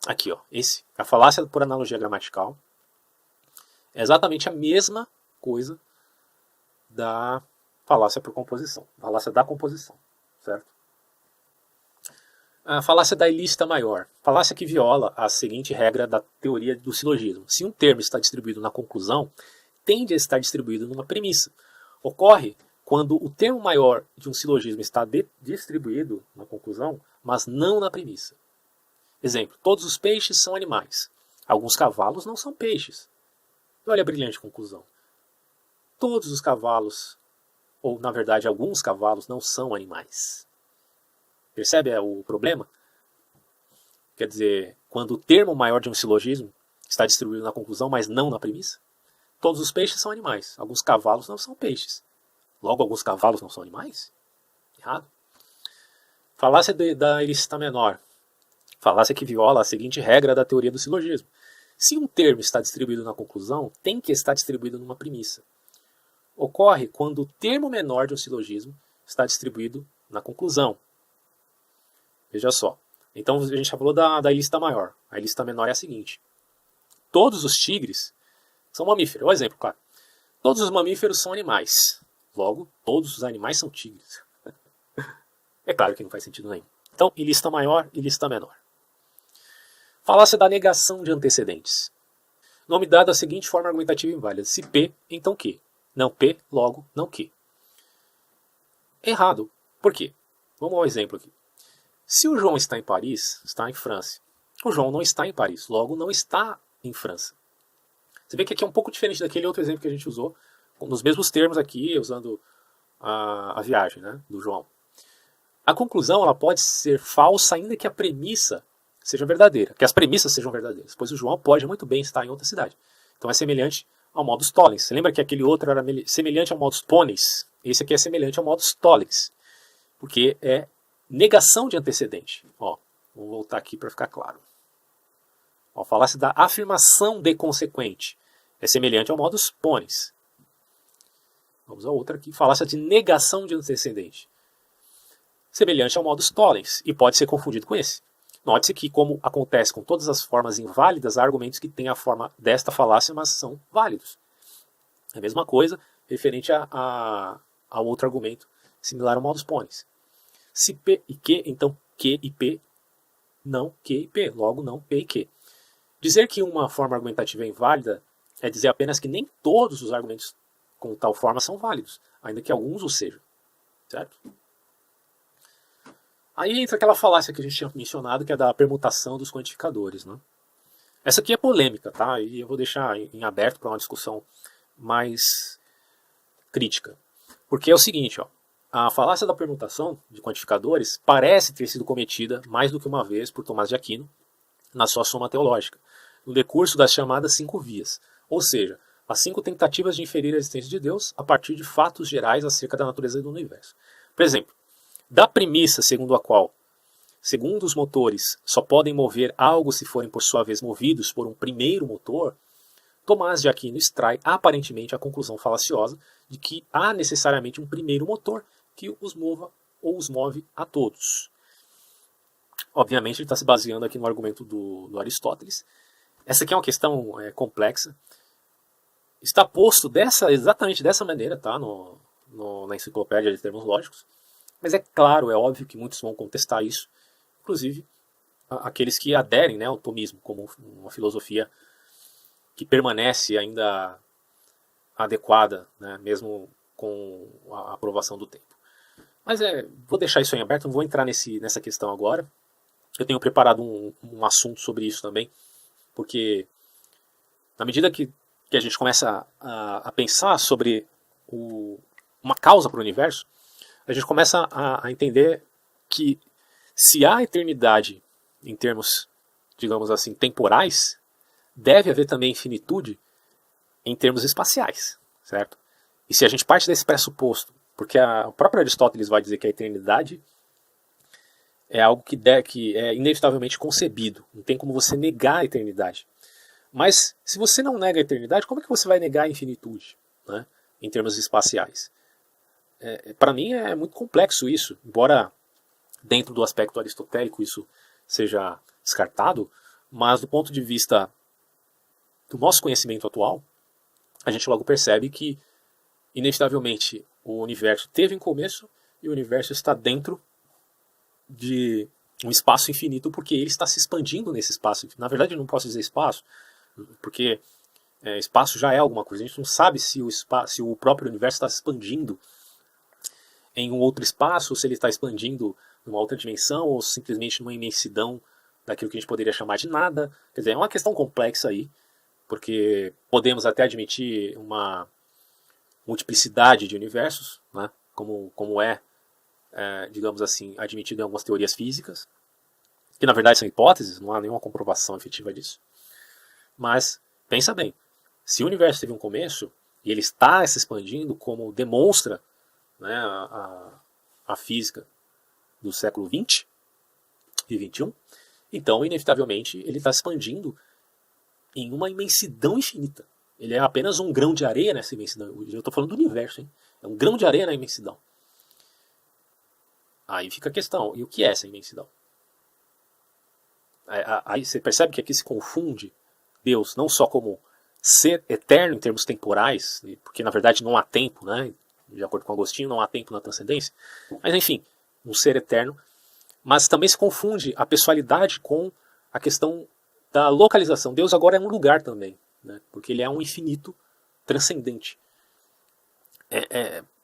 Aqui, ó, esse. A falácia por analogia gramatical. É exatamente a mesma coisa da falácia por composição. Falácia da composição, certo? A falácia da ilícita maior. Falácia que viola a seguinte regra da teoria do silogismo. Se um termo está distribuído na conclusão, tende a estar distribuído numa premissa. Ocorre quando o termo maior de um silogismo está distribuído na conclusão, mas não na premissa. Exemplo, todos os peixes são animais. Alguns cavalos não são peixes. Olha a brilhante conclusão. Todos os cavalos, ou na verdade alguns cavalos, não são animais. Percebe o problema? Quer dizer, quando o termo maior de um silogismo está distribuído na conclusão, mas não na premissa, todos os peixes são animais. Alguns cavalos não são peixes. Logo, alguns cavalos não são animais? Errado. Falácia da ilícita menor. Falácia que viola a seguinte regra da teoria do silogismo. Se um termo está distribuído na conclusão, tem que estar distribuído numa premissa. Ocorre quando o termo menor de um silogismo está distribuído na conclusão. Veja só. Então a gente já falou da ilícita maior. A ilícita menor é a seguinte. Todos os tigres são mamíferos. Um exemplo, claro. Todos os mamíferos são animais. Logo, todos os animais são tigres. É claro que não faz sentido nenhum. Então, ilícita maior, ilícita menor. Falácia da negação de antecedentes. Nome dado à seguinte forma argumentativa inválida. Se P, então Q. Não P, logo, não Q. Errado. Por quê? Vamos ao exemplo aqui. Se o João está em Paris, está em França. O João não está em Paris, logo não está em França. Você vê que aqui é um pouco diferente daquele outro exemplo que a gente usou, nos mesmos termos aqui, usando a viagem, né, do João. A conclusão ela pode ser falsa ainda que a premissa seja verdadeira, que as premissas sejam verdadeiras, pois o João pode muito bem estar em outra cidade. Então é semelhante ao modus tollens. Você lembra que aquele outro era semelhante ao modus ponens? Esse aqui é semelhante ao modus tollens, porque é negação de antecedente. Ó, vou voltar aqui para ficar claro. Ó, falácia da afirmação de consequente. É semelhante ao modus ponens. Vamos a outra aqui. Falácia de negação de antecedente. Semelhante ao modus tollens. E pode ser confundido com esse. Note-se que, como acontece com todas as formas inválidas, há argumentos que têm a forma desta falácia, mas são válidos. É a mesma coisa referente a outro argumento similar ao modus ponens. Se P e Q, então Q e P, não Q e P, logo não P e Q. Dizer que uma forma argumentativa é inválida é dizer apenas que nem todos os argumentos com tal forma são válidos, ainda que alguns o sejam. Certo? Aí entra aquela falácia que a gente tinha mencionado, que é da permutação dos quantificadores. Né? Essa aqui é polêmica, tá? E eu vou deixar em aberto para uma discussão mais crítica. Porque é o seguinte, ó, a falácia da permutação de quantificadores parece ter sido cometida mais do que uma vez por Tomás de Aquino na sua Suma Teológica, no decurso das chamadas 5 vias, ou seja, as 5 tentativas de inferir a existência de Deus a partir de fatos gerais acerca da natureza do universo. Por exemplo, da premissa segundo a qual, segundo os motores, só podem mover algo se forem por sua vez movidos por um primeiro motor, Tomás de Aquino extrai aparentemente a conclusão falaciosa de que há necessariamente um primeiro motor que os mova ou os move a todos. Obviamente ele está se baseando aqui no argumento do Aristóteles. Essa aqui é uma questão complexa. Está posto exatamente dessa maneira, tá? Na enciclopédia de termos lógicos. Mas é claro, é óbvio que muitos vão contestar isso. Inclusive aqueles que aderem, né, ao tomismo como uma filosofia que permanece ainda adequada, né, mesmo com a aprovação do tempo. Mas vou deixar isso em aberto, não vou entrar nessa questão agora. Eu tenho preparado um assunto sobre isso também, porque na medida que a gente começa a pensar sobre uma causa para o universo, a gente começa a entender que se há eternidade em termos, digamos assim, temporais, deve haver também finitude em termos espaciais, certo? E se a gente parte desse pressuposto, porque o próprio Aristóteles vai dizer que a eternidade é algo que é inevitavelmente concebido, não tem como você negar a eternidade. Mas se você não nega a eternidade, como é que você vai negar a infinitude, né, em termos espaciais? Para mim é muito complexo isso, embora dentro do aspecto aristotélico isso seja descartado, mas do ponto de vista do nosso conhecimento atual, a gente logo percebe que, inevitavelmente, o universo teve um começo e o universo está dentro de um espaço infinito porque ele está se expandindo nesse espaço. Na verdade, eu não posso dizer espaço, porque espaço já é alguma coisa. A gente não sabe se o próprio universo está se expandindo em um outro espaço, ou se ele está expandindo numa outra dimensão, ou simplesmente numa imensidão daquilo que a gente poderia chamar de nada. Quer dizer, é uma questão complexa aí, porque podemos até admitir uma multiplicidade de universos, né, como digamos assim, admitido em algumas teorias físicas, que na verdade são hipóteses, não há nenhuma comprovação efetiva disso. Mas, pensa bem, se o universo teve um começo, e ele está se expandindo, como demonstra, né, a física do século XX e XXI, então, inevitavelmente, ele está expandindo em uma imensidão infinita. Ele é apenas um grão de areia nessa imensidão. Eu estou falando do universo, hein? É um grão de areia na imensidão. Aí fica a questão, e o que é essa imensidão? Aí você percebe que aqui se confunde Deus não só como ser eterno em termos temporais, porque na verdade não há tempo, né? De acordo com Agostinho, não há tempo na transcendência. Mas enfim, um ser eterno. Mas também se confunde a pessoalidade com a questão da localização. Deus agora é um lugar também, né? Porque ele é um infinito transcendente.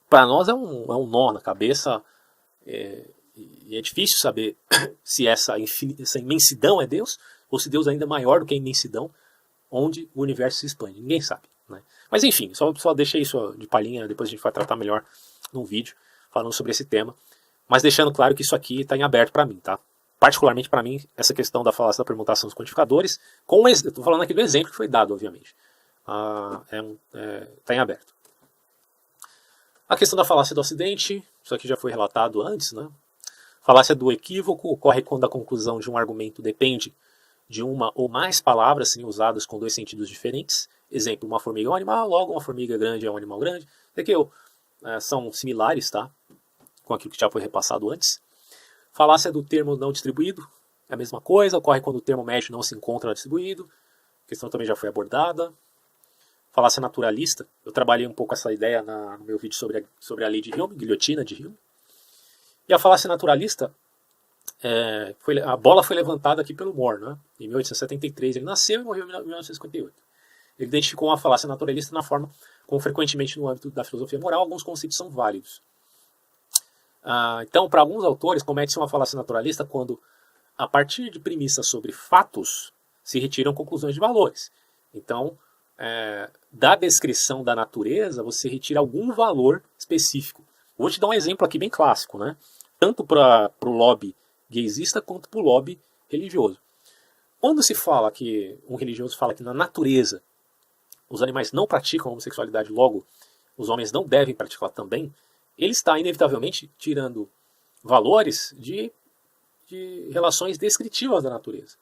Para nós é um nó na cabeça, e é difícil saber se essa imensidão é Deus, ou se Deus é ainda maior do que a imensidão, onde o universo se expande. Ninguém sabe, né? Mas enfim, só deixei isso de palhinha, depois a gente vai tratar melhor num vídeo, falando sobre esse tema. Mas deixando claro que isso aqui está em aberto para mim, tá? Particularmente para mim, essa questão da falácia da permutação dos quantificadores, eu estou falando aqui do exemplo que foi dado, obviamente. Está em aberto. A questão da falácia do acidente, isso aqui já foi relatado antes, né? Falácia do equívoco ocorre quando a conclusão de um argumento depende de uma ou mais palavras serem usadas com dois sentidos diferentes. Exemplo, uma formiga é um animal, logo uma formiga grande é um animal grande. Daqui são similares, tá? Com aquilo que já foi repassado antes. Falácia do termo não distribuído, é a mesma coisa, ocorre quando o termo médio não se encontra distribuído. A questão também já foi abordada. Falácia naturalista, eu trabalhei um pouco essa ideia no meu vídeo sobre a lei de Hume, guilhotina de Hume. E a falácia naturalista, a bola foi levantada aqui pelo Moore, né? Em 1873 ele nasceu e morreu em 1958. Ele identificou uma falácia naturalista na forma como frequentemente no âmbito da filosofia moral alguns conceitos são válidos. Então, para alguns autores, comete-se uma falácia naturalista quando, a partir de premissas sobre fatos, se retiram conclusões de valores. Então, da descrição da natureza, você retira algum valor específico. Vou te dar um exemplo aqui bem clássico, né? Tanto para o lobby gaysista quanto para o lobby religioso. Quando se fala que um religioso fala que na natureza os animais não praticam a homossexualidade, logo os homens não devem praticá-la também, ele está inevitavelmente tirando valores de relações descritivas da natureza.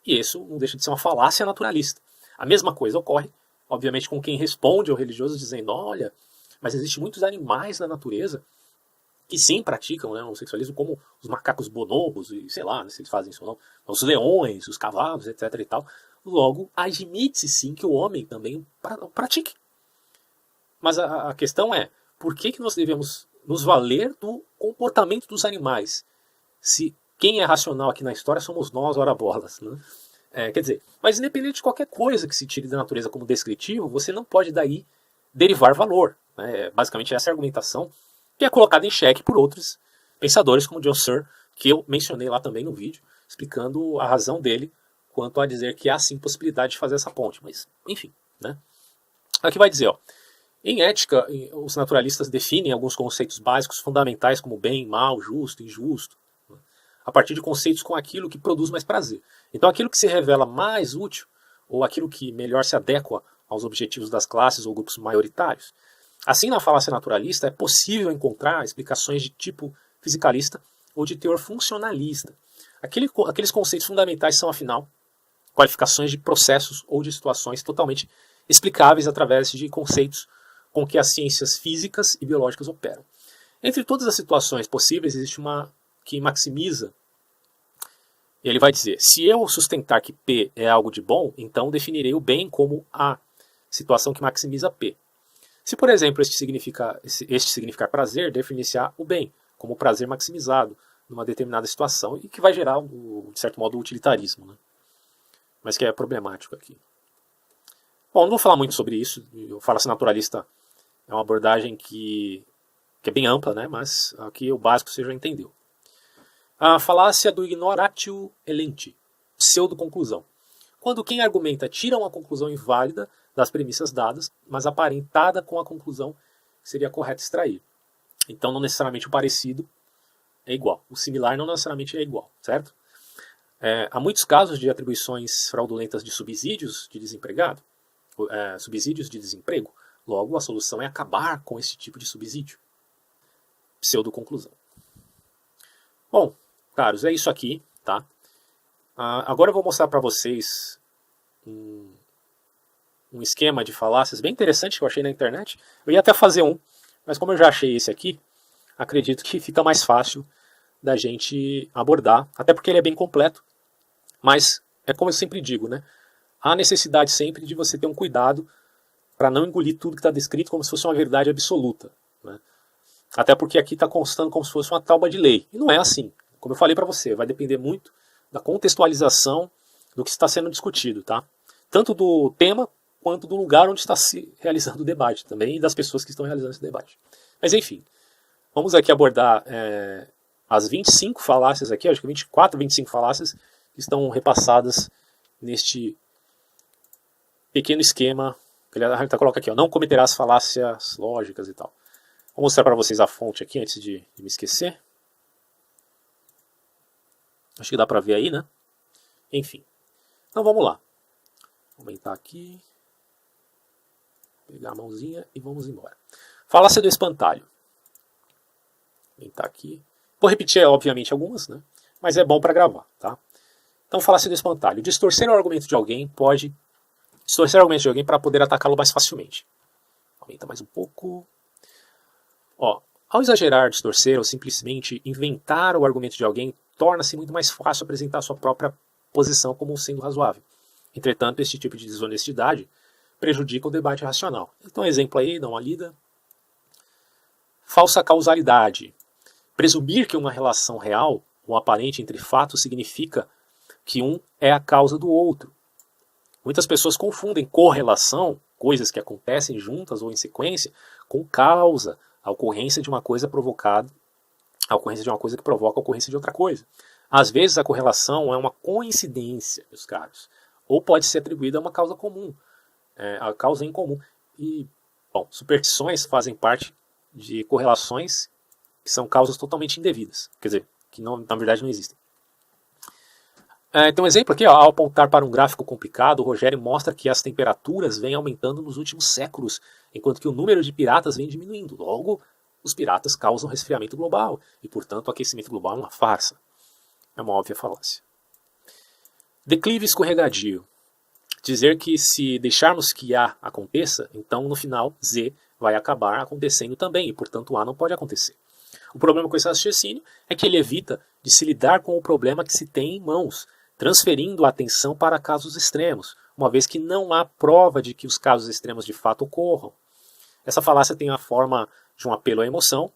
E isso não deixa de ser uma falácia naturalista. A mesma coisa ocorre, obviamente, com quem responde ao religioso dizendo: olha, mas existem muitos animais na natureza que sim praticam, né, o homossexualismo, como os macacos bonobos, e sei lá, né, se eles fazem isso ou não, os leões, os cavalos, etc. e tal. Logo, admite-se sim que o homem também pratique. Mas a questão é, por que nós devemos nos valer do comportamento dos animais? Se quem é racional aqui na história somos nós, ora bolas, né? Quer dizer, mas independente de qualquer coisa que se tire da natureza como descritivo, você não pode daí derivar valor, né? Basicamente essa é a argumentação que é colocada em xeque por outros pensadores como John Searle, que eu mencionei lá também no vídeo, explicando a razão dele quanto a dizer que há sim possibilidade de fazer essa ponte. Mas, enfim, né? Aqui vai dizer, ó, em ética, os naturalistas definem alguns conceitos básicos fundamentais como bem, mal, justo, injusto, né? A partir de conceitos com aquilo que produz mais prazer. Então aquilo que se revela mais útil, ou aquilo que melhor se adequa aos objetivos das classes ou grupos maioritários. Assim, na falácia naturalista, é possível encontrar explicações de tipo fisicalista ou de teor funcionalista. Aqueles conceitos fundamentais são, afinal, qualificações de processos ou de situações totalmente explicáveis através de conceitos com que as ciências físicas e biológicas operam. Entre todas as situações possíveis, existe uma que maximiza. Ele vai dizer, se eu sustentar que P é algo de bom, então definirei o bem como a situação que maximiza P. Se, por exemplo, este significar prazer, definir-se-á o bem como prazer maximizado numa determinada situação e que vai gerar, de certo modo, o utilitarismo, né? Mas que é problemático aqui. Bom, não vou falar muito sobre isso. Eu falo assim, naturalista é uma abordagem que é bem ampla, né? Mas aqui o básico você já entendeu. A falácia do ignoratio elenchi, pseudo-conclusão. Quando quem argumenta tira uma conclusão inválida das premissas dadas, mas aparentada com a conclusão que seria correto extrair. Então, não necessariamente o parecido é igual. O similar não necessariamente é igual, certo? Há muitos casos de atribuições fraudulentas de subsídios de desempregado, subsídios de desemprego. Logo, a solução é acabar com esse tipo de subsídio. Pseudo-conclusão. Bom, caros, é isso aqui, tá? Agora eu vou mostrar para vocês um esquema de falácias bem interessante que eu achei na internet. Eu ia até fazer um, mas como eu já achei esse aqui, acredito que fica mais fácil da gente abordar, até porque ele é bem completo. Mas é como eu sempre digo, né? Há necessidade sempre de você ter um cuidado para não engolir tudo que está descrito como se fosse uma verdade absoluta, né? Até porque aqui está constando como se fosse uma tábua de lei. E não é assim. Como eu falei para você, vai depender muito da contextualização do que está sendo discutido, tá? Tanto do tema quanto do lugar onde está se realizando o debate também e das pessoas que estão realizando esse debate. Mas enfim, vamos aqui abordar as 25 falácias aqui, acho que 24, 25 falácias que estão repassadas neste pequeno esquema que ele coloca aqui, ó, não cometerás falácias lógicas e tal. Vou mostrar para vocês a fonte aqui antes de me esquecer. Acho que dá para ver aí, né? Enfim. Então vamos lá. Vou aumentar aqui. Pegar a mãozinha e vamos embora. Falácia do espantalho. Vou aumentar aqui. Vou repetir, obviamente, algumas, né? Mas é bom para gravar, tá? Então, falácia do espantalho. Distorcer o argumento de alguém pode... Distorcer o argumento de alguém para poder atacá-lo mais facilmente. Aumenta mais um pouco. Ó, ao exagerar, distorcer ou simplesmente inventar o argumento de alguém, torna-se muito mais fácil apresentar sua própria posição como sendo razoável. Entretanto, este tipo de desonestidade prejudica o debate racional. Então, exemplo aí, dá uma lida. Falsa causalidade. Presumir que uma relação real ou aparente entre fatos significa que um é a causa do outro. Muitas pessoas confundem correlação, coisas que acontecem juntas ou em sequência, com causa, a ocorrência de uma coisa provocada, a ocorrência de uma coisa que provoca a ocorrência de outra coisa. Às vezes a correlação é uma coincidência, meus caros, ou pode ser atribuída a uma causa comum, a causa em comum. E, bom, superstições fazem parte de correlações que são causas totalmente indevidas, quer dizer, que não, na verdade não existem. Então, um exemplo aqui, ó, ao apontar para um gráfico complicado, o Rogério mostra que as temperaturas vêm aumentando nos últimos séculos, enquanto que o número de piratas vem diminuindo. Logo, os piratas causam resfriamento global, e, portanto, o aquecimento global é uma farsa. É uma óbvia falácia. Declive escorregadio. Dizer que se deixarmos que A aconteça, então, no final, Z vai acabar acontecendo também, e, portanto, A não pode acontecer. O problema com esse raciocínio é que ele evita de se lidar com o problema que se tem em mãos, transferindo a atenção para casos extremos, uma vez que não há prova de que os casos extremos de fato ocorram. Essa falácia tem a forma de um apelo à emoção,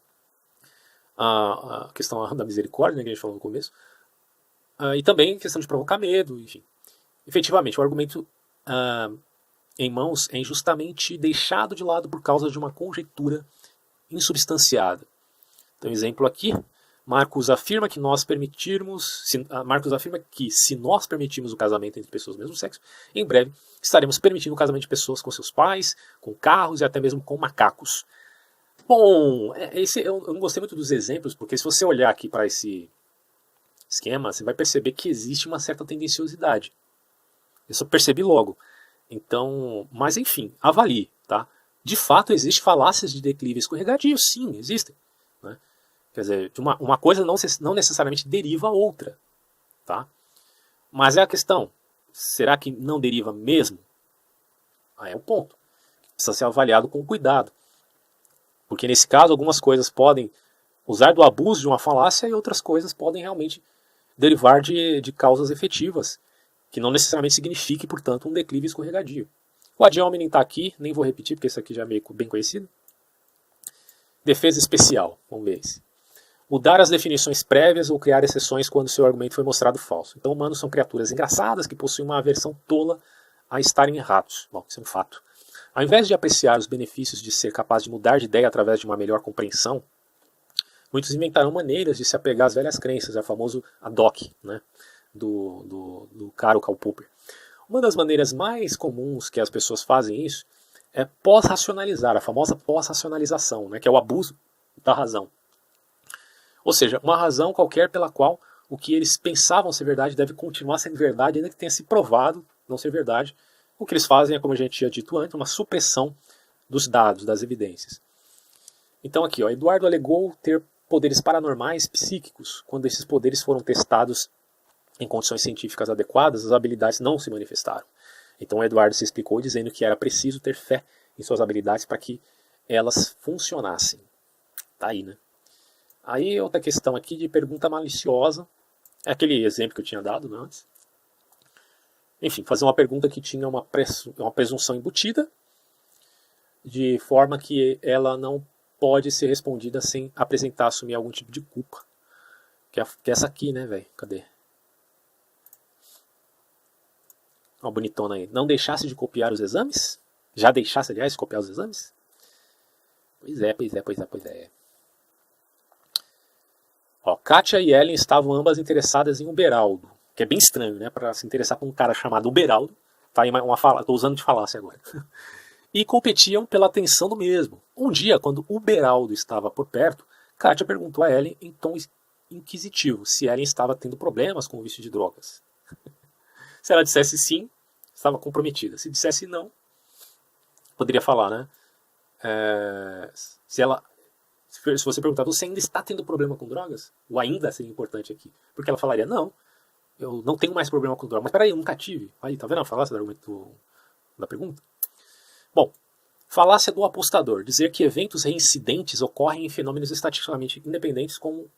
a questão da misericórdia, né, que a gente falou no começo, e também a questão de provocar medo, enfim. Efetivamente, o argumento em mãos é injustamente deixado de lado por causa de uma conjectura insubstanciada. Então, exemplo aqui, Marcos afirma que se nós permitirmos o casamento entre pessoas do mesmo sexo, em breve estaremos permitindo o casamento de pessoas com seus pais, com carros e até mesmo com macacos. Bom, eu não gostei muito dos exemplos, porque se você olhar aqui para esse esquema, você vai perceber que existe uma certa tendenciosidade. Eu só percebi logo. Então, mas enfim, avalie, tá? De fato, existem falácias de declive escorregadio, sim, existem, né? Quer dizer, uma coisa não necessariamente deriva a outra, tá? Mas é a questão, será que não deriva mesmo? É o ponto. Precisa ser avaliado com cuidado. Porque nesse caso, algumas coisas podem usar do abuso de uma falácia e outras coisas podem realmente derivar de causas efetivas, que não necessariamente signifique, portanto, um declive escorregadio. O ad hominem está aqui, nem vou repetir, porque isso aqui já é meio bem conhecido. Defesa especial, vamos ver esse. Mudar as definições prévias ou criar exceções quando seu argumento foi mostrado falso. Então, humanos são criaturas engraçadas que possuem uma aversão tola a estarem errados. Bom, isso é um fato. Ao invés de apreciar os benefícios de ser capaz de mudar de ideia através de uma melhor compreensão, muitos inventarão maneiras de se apegar às velhas crenças, é o famoso ad hoc, né, do caro Karl Popper. Uma das maneiras mais comuns que as pessoas fazem isso é pós-racionalizar, a famosa pós-racionalização, né, que é o abuso da razão. Ou seja, uma razão qualquer pela qual o que eles pensavam ser verdade deve continuar sendo verdade, ainda que tenha se provado não ser verdade. O que eles fazem é, como a gente tinha dito antes, uma supressão dos dados, das evidências. Então aqui, ó, Eduardo alegou ter poderes paranormais psíquicos. Quando esses poderes foram testados em condições científicas adequadas, as habilidades não se manifestaram. Então o Eduardo se explicou dizendo que era preciso ter fé em suas habilidades para que elas funcionassem. Tá aí, né? Aí outra questão aqui de pergunta maliciosa. É aquele exemplo que eu tinha dado, né, antes. Enfim, fazer uma pergunta que tinha uma presunção embutida, de forma que ela não pode ser respondida sem apresentar, assumir algum tipo de culpa. Que é essa aqui, né, velho? Cadê? Ó, bonitona aí. Não deixasse de copiar os exames? Já deixasse, aliás, de copiar os exames? Pois é. Ó, Kátia e Ellen estavam ambas interessadas em Uberaldo, que é bem estranho, né? Para se interessar por um cara chamado Uberaldo. Tá aí tô usando de falácia agora. E competiam pela atenção do mesmo. Um dia, quando Uberaldo estava por perto, Kátia perguntou a Ellen em tom inquisitivo se Ellen estava tendo problemas com o vício de drogas. Se ela dissesse sim, estava comprometida. Se dissesse não, poderia falar, né? Se você perguntar, você ainda está tendo problema com drogas? O ainda seria importante aqui. Porque ela falaria, não, eu não tenho mais problema com drogas. Mas peraí, eu nunca tive. Aí, tá vendo a falácia do argumento da pergunta? Bom, falácia do apostador. Dizer que eventos reincidentes ocorrem em fenômenos estatisticamente independentes como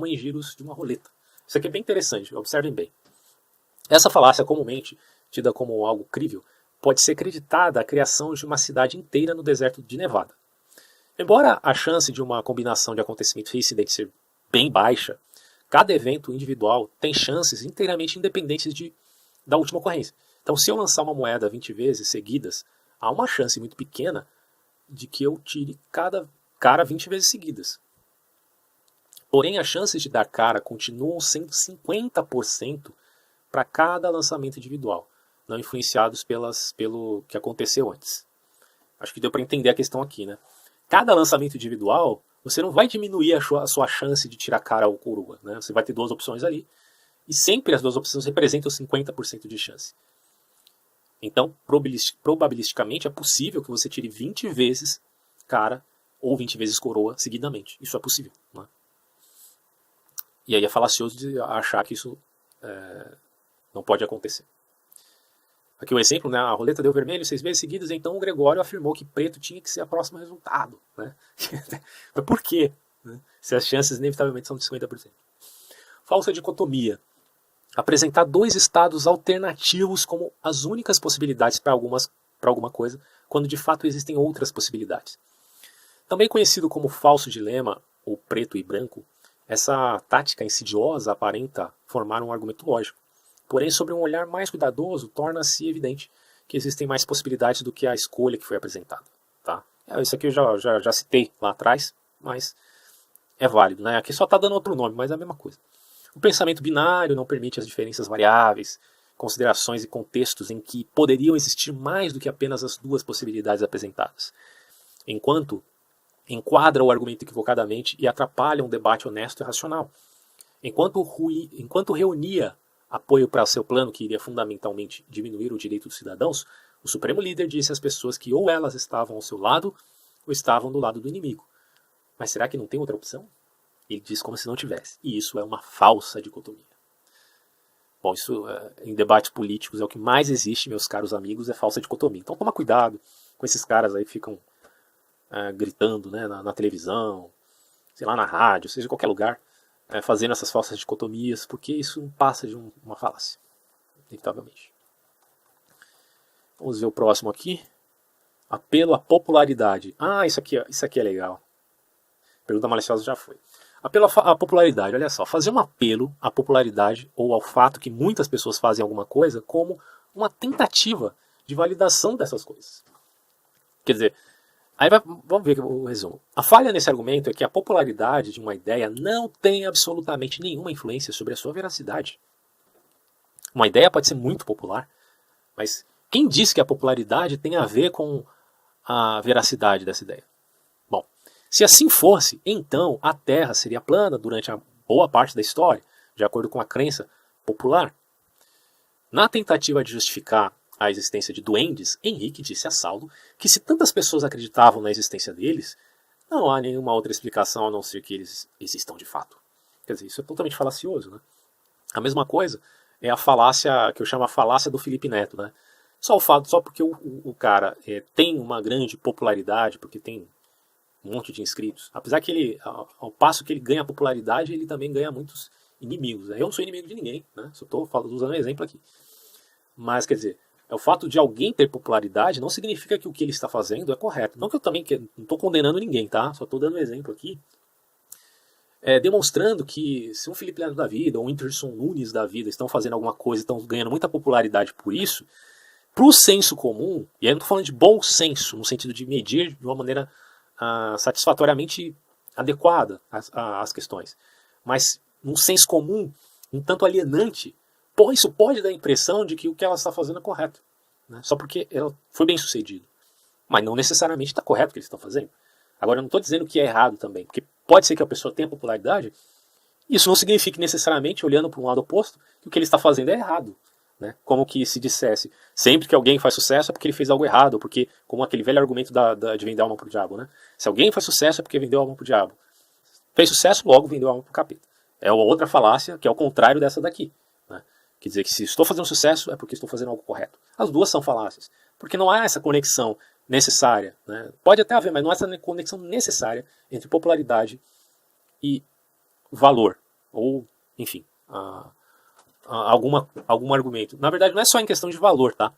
em giros de uma roleta. Isso aqui é bem interessante, observem bem. Essa falácia, comumente tida como algo crível, pode ser creditada à criação de uma cidade inteira no deserto de Nevada. Embora a chance de uma combinação de acontecimentos reincidentes ser bem baixa, cada evento individual tem chances inteiramente independentes da última ocorrência. Então, se eu lançar uma moeda 20 vezes seguidas, há uma chance muito pequena de que eu tire cada cara 20 vezes seguidas. Porém, as chances de dar cara continuam sendo 50% para cada lançamento individual, não influenciados pelo que aconteceu antes. Acho que deu para entender a questão aqui, né? Cada lançamento individual, você não vai diminuir a sua chance de tirar cara ou coroa, né? Você vai ter duas opções ali, e sempre as duas opções representam 50% de chance. Então, probabilisticamente, é possível que você tire 20 vezes cara ou 20 vezes coroa seguidamente. Isso é possível, né? E aí é falacioso de achar que isso não pode acontecer. Aqui o exemplo, né? A roleta deu vermelho 6 vezes seguidas, então o Gregório afirmou que preto tinha que ser o próximo resultado, né? Mas por quê? Né? Se as chances inevitavelmente são de 50%. Falsa dicotomia. Apresentar dois estados alternativos como as únicas possibilidades para alguma coisa, quando de fato existem outras possibilidades. Também conhecido como falso dilema, ou preto e branco, essa tática insidiosa aparenta formar um argumento lógico. Porém, sobre um olhar mais cuidadoso, torna-se evidente que existem mais possibilidades do que a escolha que foi apresentada. Tá? Isso aqui eu já citei lá atrás, mas é válido, né? Aqui só está dando outro nome, mas é a mesma coisa. O pensamento binário não permite as diferenças variáveis, considerações e contextos em que poderiam existir mais do que apenas as duas possibilidades apresentadas. Enquanto enquadra o argumento equivocadamente e atrapalha um debate honesto e racional. Enquanto reunia apoio para seu plano que iria fundamentalmente diminuir o direito dos cidadãos, o Supremo Líder disse às pessoas que ou elas estavam ao seu lado ou estavam do lado do inimigo. Mas será que não tem outra opção? Ele diz como se não tivesse. E isso é uma falsa dicotomia. Bom, isso em debates políticos é o que mais existe, meus caros amigos, é falsa dicotomia. Então toma cuidado com esses caras aí que ficam gritando, né, na televisão, sei lá, na rádio, seja em qualquer lugar, fazendo essas falsas dicotomias, porque isso não passa de uma falácia, inevitavelmente. Vamos ver o próximo aqui. Apelo à popularidade. Isso aqui é legal. Pergunta maliciosa já foi. Apelo à popularidade, olha só. Fazer um apelo à popularidade ou ao fato que muitas pessoas fazem alguma coisa como uma tentativa de validação dessas coisas. Quer dizer, vamos ver o resumo. A falha nesse argumento é que a popularidade de uma ideia não tem absolutamente nenhuma influência sobre a sua veracidade. Uma ideia pode ser muito popular, mas quem diz que a popularidade tem a ver com a veracidade dessa ideia? Bom, se assim fosse, então a Terra seria plana durante a boa parte da história, de acordo com a crença popular. Na tentativa de justificar a existência de duendes, Henrique disse a Saulo que se tantas pessoas acreditavam na existência deles, não há nenhuma outra explicação a não ser que eles existam de fato. Quer dizer, isso é totalmente falacioso, né? A mesma coisa é a falácia que eu chamo a falácia do Felipe Neto, né? Só porque o cara tem uma grande popularidade, porque tem um monte de inscritos, apesar que ele, ao passo que ele ganha popularidade, ele também ganha muitos inimigos. Eu não sou inimigo de ninguém, né? Só estou usando um exemplo aqui. Mas, quer dizer, o fato de alguém ter popularidade não significa que o que ele está fazendo é correto. Não que eu também não estou condenando ninguém, tá? Só estou dando um exemplo aqui. Demonstrando que se um Felipe Neto da vida ou um Whindersson Nunes da vida estão fazendo alguma coisa, estão ganhando muita popularidade por isso, para o senso comum, e aí eu não estou falando de bom senso, no sentido de medir de uma maneira satisfatoriamente adequada às questões, mas num senso comum, um tanto alienante, isso pode dar a impressão de que o que ela está fazendo é correto, né? Só porque ela foi bem sucedido. Mas não necessariamente está correto o que eles estão fazendo. Agora, eu não estou dizendo que é errado também, porque pode ser que a pessoa tenha popularidade, isso não significa necessariamente, olhando para um lado oposto, que o que ele está fazendo é errado. Né? Como que se dissesse, sempre que alguém faz sucesso é porque ele fez algo errado, porque, como aquele velho argumento de vender alma para o diabo, né? Se alguém faz sucesso é porque vendeu alma para o diabo. Fez sucesso, logo vendeu alma para o capeta. É uma outra falácia, que é o contrário dessa daqui. Né? Quer dizer que se estou fazendo sucesso é porque estou fazendo algo correto. As duas são falácias, porque não há essa conexão necessária. Né? Pode até haver, mas não há essa conexão necessária entre popularidade e valor, ou, enfim, algum argumento. Na verdade, não é só em questão de valor, tá?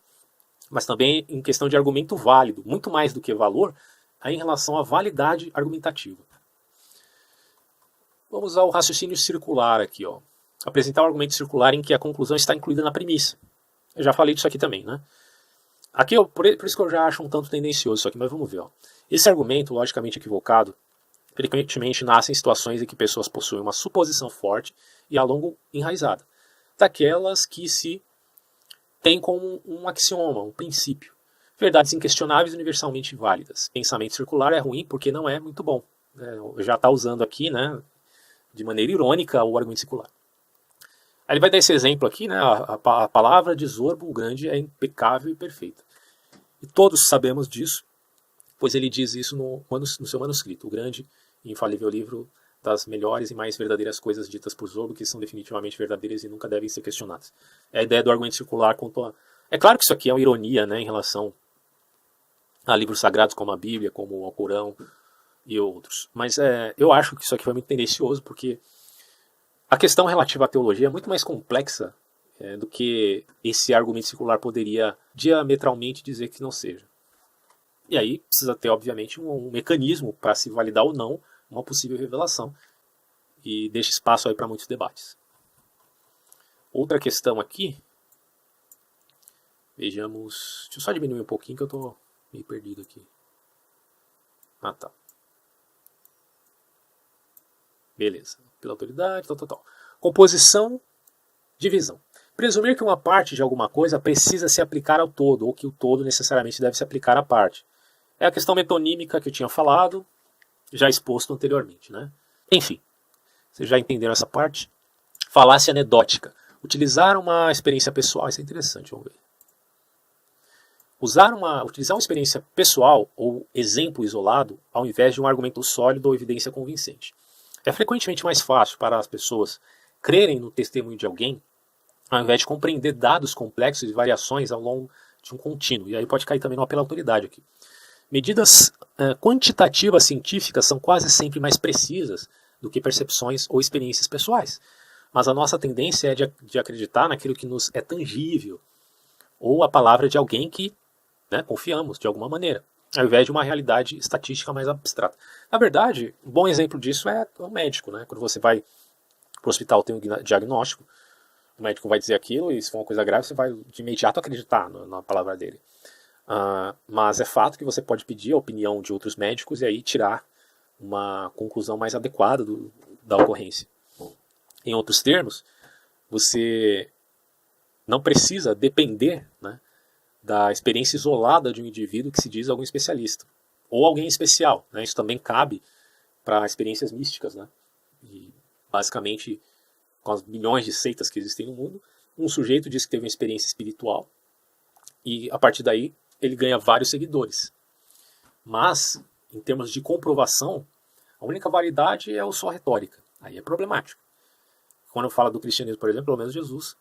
Mas também em questão de argumento válido, muito mais do que valor, em relação à validade argumentativa. Vamos ao raciocínio circular aqui, ó. Apresentar um argumento circular em que a conclusão está incluída na premissa. Eu já falei disso aqui também, né? Aqui, por isso que eu já acho um tanto tendencioso isso aqui, mas vamos ver, ó. Esse argumento, logicamente equivocado, frequentemente nasce em situações em que pessoas possuem uma suposição forte e a longo enraizada, daquelas que se tem como um axioma, um princípio. Verdades inquestionáveis e universalmente válidas. Pensamento circular é ruim porque não é muito bom. Já está usando aqui, né, de maneira irônica, o argumento circular. Aí ele vai dar esse exemplo aqui, né, a palavra de Zorbo o Grande é impecável e perfeita. E todos sabemos disso, pois ele diz isso no seu manuscrito, o grande e infalível livro das melhores e mais verdadeiras coisas ditas por Zorbo, que são definitivamente verdadeiras e nunca devem ser questionadas. É a ideia do argumento circular quanto a... É claro que isso aqui é uma ironia, né, em relação a livros sagrados como a Bíblia, como o Alcorão e outros. Mas eu acho que isso aqui foi muito tendencioso, porque a questão relativa à teologia é muito mais complexa do que esse argumento circular poderia diametralmente dizer que não seja. E aí precisa ter, obviamente, um mecanismo para se validar ou não uma possível revelação. E deixa espaço aí para muitos debates. Outra questão aqui. Vejamos. Deixa eu só diminuir um pouquinho que eu estou meio perdido aqui. Ah, tá. Beleza. Pela autoridade, tal. Composição, divisão. Presumir que uma parte de alguma coisa precisa se aplicar ao todo, ou que o todo necessariamente deve se aplicar à parte. É a questão metonímica que eu tinha falado, já exposto anteriormente, né? Enfim, vocês já entenderam essa parte? Falácia anedótica. Utilizar uma experiência pessoal, isso é interessante, vamos ver. Utilizar uma experiência pessoal ou exemplo isolado ao invés de um argumento sólido ou evidência convincente. É frequentemente mais fácil para as pessoas crerem no testemunho de alguém ao invés de compreender dados complexos e variações ao longo de um contínuo. E aí pode cair também no apelo à autoridade aqui. Medidas quantitativas científicas são quase sempre mais precisas do que percepções ou experiências pessoais. Mas a nossa tendência é de acreditar naquilo que nos é tangível, ou a palavra de alguém que confiamos de alguma maneira, ao invés de uma realidade estatística mais abstrata. Na verdade, um bom exemplo disso é o médico. Né? Quando você vai para o hospital, tem um diagnóstico, o médico vai dizer aquilo, e se for uma coisa grave, você vai de imediato acreditar na palavra dele. Mas é fato que você pode pedir a opinião de outros médicos e aí tirar uma conclusão mais adequada da ocorrência. Em outros termos, você não precisa depender, né, da experiência isolada de um indivíduo que se diz algum especialista, ou alguém especial. Né? Isso também cabe para experiências místicas. Né? E, basicamente, com as milhões de seitas que existem no mundo, um sujeito diz que teve uma experiência espiritual e, a partir daí, ele ganha vários seguidores. Mas, em termos de comprovação, a única validade é só retórica. Aí é problemático. Quando eu falo do cristianismo, por exemplo, pelo menos Jesus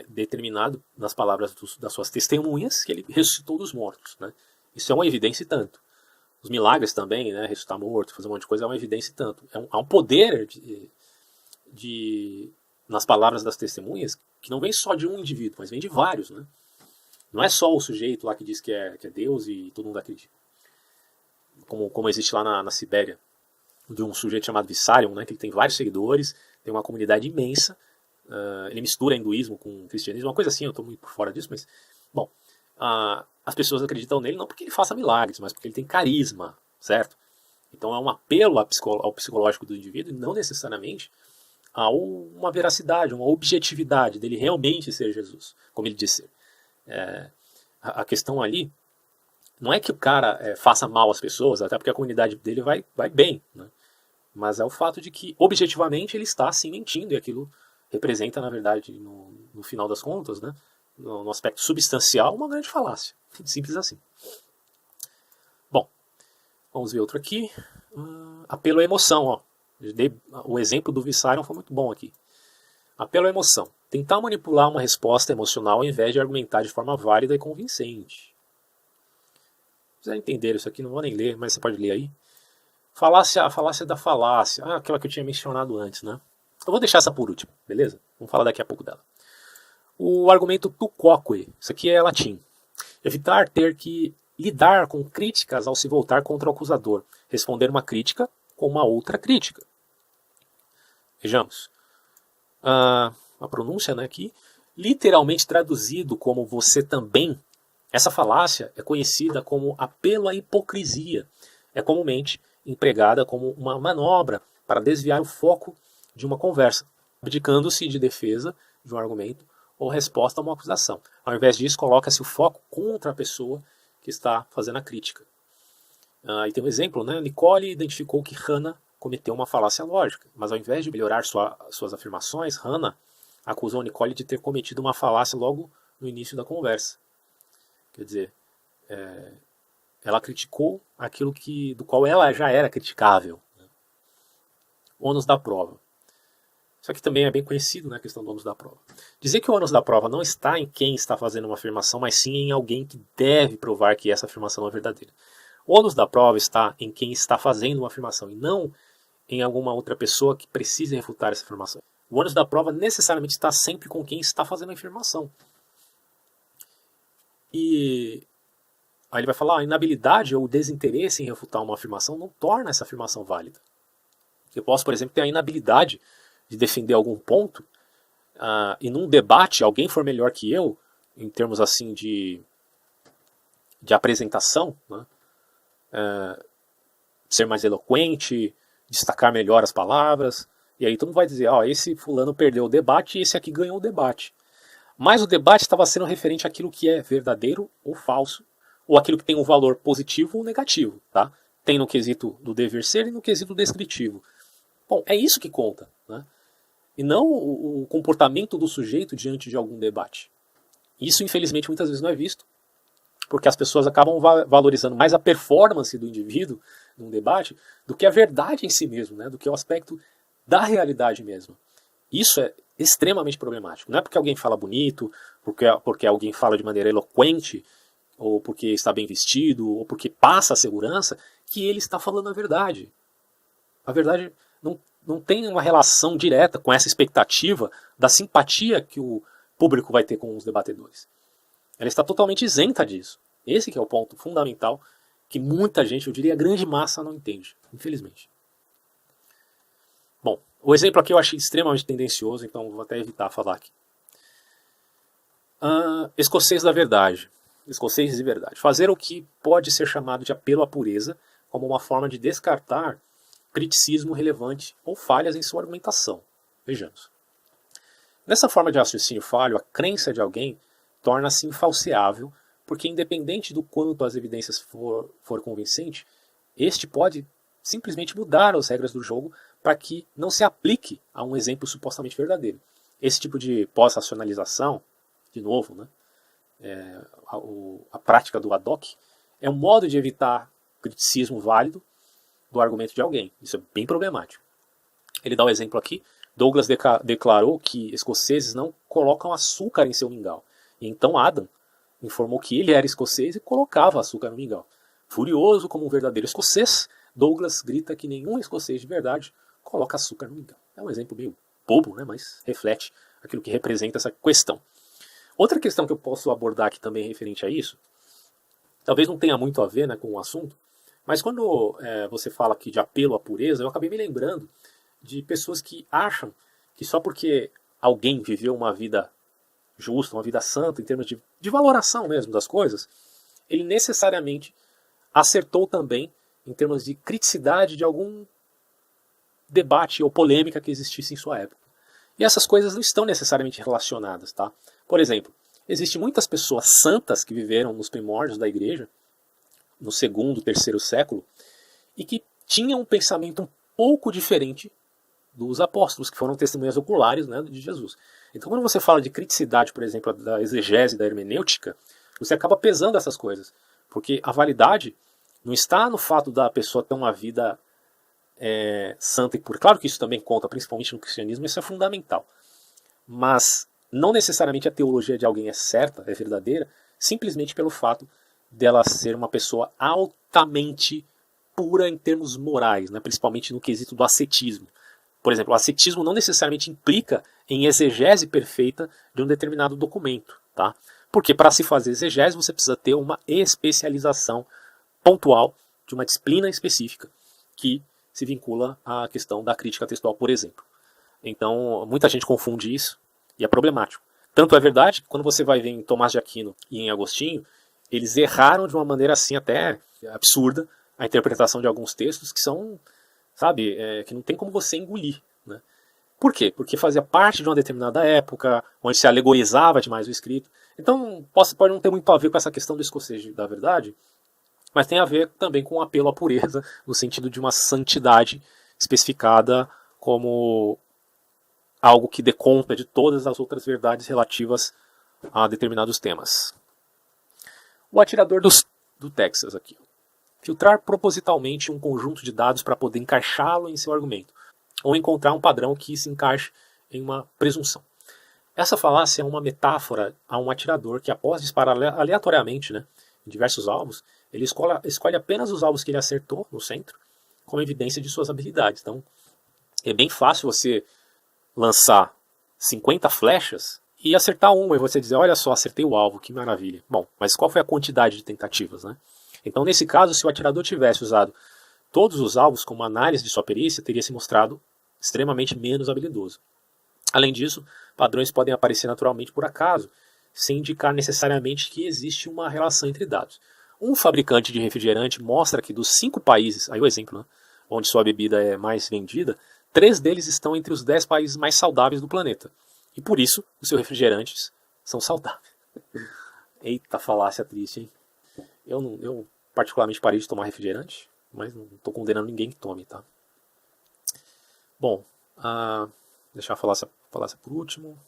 determinado nas palavras das suas testemunhas que ele ressuscitou dos mortos, né? Isso é uma evidência e tanto. Os milagres também, né? Ressuscitar morto, fazer um monte de coisa, é uma evidência e tanto. Há um poder nas palavras das testemunhas que não vem só de um indivíduo, mas vem de vários, né? Não é só o sujeito lá que diz que é Deus e todo mundo acredita. Como existe lá na Sibéria, de um sujeito chamado Vissarion, né? Que ele tem vários seguidores, tem uma comunidade imensa. Ele mistura hinduísmo com cristianismo, uma coisa assim, eu estou muito por fora disso, mas, bom, as pessoas acreditam nele não porque ele faça milagres, mas porque ele tem carisma, certo? Então é um apelo ao psicológico do indivíduo e não necessariamente a uma veracidade, uma objetividade dele realmente ser Jesus, como ele disse. A questão ali não é que o cara faça mal às pessoas, até porque a comunidade dele vai bem, né? Mas é o fato de que objetivamente ele está sim mentindo, e aquilo representa, na verdade, no final das contas, né, no aspecto substancial, uma grande falácia. Simples assim. Bom, vamos ver outro aqui. Apelo à emoção. Ó. O exemplo do Vissarion foi muito bom aqui. Apelo à emoção. Tentar manipular uma resposta emocional ao invés de argumentar de forma válida e convincente. Se quiser entender isso aqui, não vou nem ler, mas você pode ler aí. A falácia da falácia. Aquela que eu tinha mencionado antes, né? Eu vou deixar essa por último, beleza? Vamos falar daqui a pouco dela. O argumento tu quoque, isso aqui é latim. Evitar ter que lidar com críticas ao se voltar contra o acusador. Responder uma crítica com uma outra crítica. Vejamos. A pronúncia, né, aqui, literalmente traduzido como você também, essa falácia é conhecida como apelo à hipocrisia. É comumente empregada como uma manobra para desviar o foco de uma conversa, abdicando-se de defesa de um argumento ou resposta a uma acusação. Ao invés disso, coloca-se o foco contra a pessoa que está fazendo a crítica. E tem um exemplo, né? Nicole identificou que Hannah cometeu uma falácia lógica, mas ao invés de melhorar suas afirmações, Hannah acusou Nicole de ter cometido uma falácia logo no início da conversa. Quer dizer, ela criticou aquilo do qual ela já era criticável. Né? Ônus da prova. Isso aqui também é bem conhecido, né, a questão do ônus da prova. Dizer que o ônus da prova não está em quem está fazendo uma afirmação, mas sim em alguém que deve provar que essa afirmação é verdadeira. O ônus da prova está em quem está fazendo uma afirmação e não em alguma outra pessoa que precise refutar essa afirmação. O ônus da prova necessariamente está sempre com quem está fazendo a afirmação. E aí ele vai falar, a inabilidade ou o desinteresse em refutar uma afirmação não torna essa afirmação válida. Eu posso, por exemplo, ter a inabilidade de defender algum ponto, e num debate alguém for melhor que eu, em termos assim de apresentação, né? Ser mais eloquente, destacar melhor as palavras, e aí todo mundo vai dizer, esse fulano perdeu o debate e esse aqui ganhou o debate. Mas o debate estava sendo referente àquilo que é verdadeiro ou falso, ou aquilo que tem um valor positivo ou negativo. Tá? Tem no quesito do dever ser e no quesito descritivo. Bom, é isso que conta, né? E não o comportamento do sujeito diante de algum debate. Isso, infelizmente, muitas vezes não é visto, porque as pessoas acabam valorizando mais a performance do indivíduo num debate do que a verdade em si mesmo, né? Do que o aspecto da realidade mesmo. Isso é extremamente problemático. Não é porque alguém fala bonito, porque alguém fala de maneira eloquente, ou porque está bem vestido, ou porque passa a segurança, que ele está falando a verdade. A verdade não tem uma relação direta com essa expectativa da simpatia que o público vai ter com os debatedores. Ela está totalmente isenta disso. Esse que é o ponto fundamental que muita gente, eu diria a grande massa, não entende, infelizmente. Bom, o exemplo aqui eu achei extremamente tendencioso, então vou até evitar falar aqui. Escocês da verdade. Escocês de verdade. Fazer o que pode ser chamado de apelo à pureza como uma forma de descartar criticismo relevante ou falhas em sua argumentação. Vejamos. Nessa forma de raciocínio falho, a crença de alguém torna-se infalseável, porque independente do quanto as evidências for convincente, este pode simplesmente mudar as regras do jogo para que não se aplique a um exemplo supostamente verdadeiro. Esse tipo de pós-racionalização, de novo, né, a prática do ad hoc, é um modo de evitar criticismo válido do argumento de alguém. Isso é bem problemático. Ele dá o exemplo aqui. Douglas declarou que escoceses não colocam açúcar em seu mingau. E então Adam informou que ele era escocês e colocava açúcar no mingau. Furioso como um verdadeiro escocês, Douglas grita que nenhum escocês de verdade coloca açúcar no mingau. É um exemplo meio bobo, né, mas reflete aquilo que representa essa questão. Outra questão que eu posso abordar aqui também referente a isso, talvez não tenha muito a ver, né, com o assunto, mas quando você fala aqui de apelo à pureza, eu acabei me lembrando de pessoas que acham que só porque alguém viveu uma vida justa, uma vida santa, em termos de valoração mesmo das coisas, ele necessariamente acertou também em termos de criticidade de algum debate ou polêmica que existisse em sua época. E essas coisas não estão necessariamente relacionadas, tá? Por exemplo, existem muitas pessoas santas que viveram nos primórdios da igreja, no segundo, terceiro século, e que tinham um pensamento um pouco diferente dos apóstolos, que foram testemunhas oculares, né, de Jesus. Então, quando você fala de criticidade, por exemplo, da exegese, da hermenêutica, você acaba pesando essas coisas. Porque a validade não está no fato da pessoa ter uma vida santa e pura. Claro que isso também conta, principalmente no cristianismo, isso é fundamental. Mas não necessariamente a teologia de alguém é certa, é verdadeira, simplesmente pelo fato dela ser uma pessoa altamente pura em termos morais, né? Principalmente no quesito do ascetismo. Por exemplo, o ascetismo não necessariamente implica em exegese perfeita de um determinado documento, tá? Porque para se fazer exegese você precisa ter uma especialização pontual de uma disciplina específica que se vincula à questão da crítica textual, por exemplo. Então, muita gente confunde isso e é problemático. Tanto é verdade que quando você vai ver em Tomás de Aquino e em Agostinho, eles erraram de uma maneira assim até absurda a interpretação de alguns textos que são, sabe, que não tem como você engolir, né? Por quê? Porque fazia parte de uma determinada época, onde se alegorizava demais o escrito. Então, pode não ter muito a ver com essa questão do escocês da verdade, mas tem a ver também com o apelo à pureza, no sentido de uma santidade especificada como algo que dê conta de todas as outras verdades relativas a determinados temas. O atirador do Texas aqui. Filtrar propositalmente um conjunto de dados para poder encaixá-lo em seu argumento, ou encontrar um padrão que se encaixe em uma presunção. Essa falácia é uma metáfora a um atirador que, após disparar aleatoriamente, né, em diversos alvos, ele escolhe apenas os alvos que ele acertou no centro, como evidência de suas habilidades. Então, é bem fácil você lançar 50 flechas e acertar uma, e você dizer, olha só, acertei o alvo, que maravilha. Bom, mas qual foi a quantidade de tentativas, né? Então, nesse caso, se o atirador tivesse usado todos os alvos como análise de sua perícia, teria se mostrado extremamente menos habilidoso. Além disso, padrões podem aparecer naturalmente por acaso, sem indicar necessariamente que existe uma relação entre dados. Um fabricante de refrigerante mostra que dos 5 países, aí o exemplo, né, onde sua bebida é mais vendida, 3 deles estão entre os 10 países mais saudáveis do planeta. E por isso, os seus refrigerantes são saudáveis. Eita, falácia triste, hein? Eu particularmente parei de tomar refrigerante, mas não estou condenando ninguém que tome, tá? Bom, deixar a falácia por último.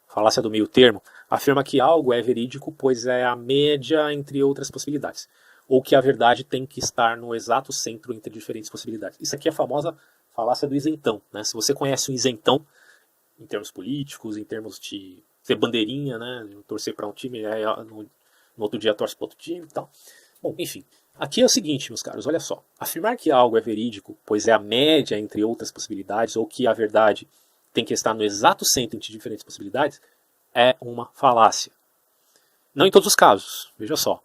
Falácia do meio termo afirma que algo é verídico, pois é a média entre outras possibilidades, ou que a verdade tem que estar no exato centro entre diferentes possibilidades. Isso aqui é a famosa falácia do isentão, né? Se você conhece um isentão, em termos políticos, em termos de ser bandeirinha, né? Torcer para um time, no outro dia torce para outro time e tal. Bom, enfim, aqui é o seguinte, meus caros, olha só. Afirmar que algo é verídico, pois é a média entre outras possibilidades, ou que a verdade tem que estar no exato centro entre diferentes possibilidades, é uma falácia. Não em todos os casos, veja só.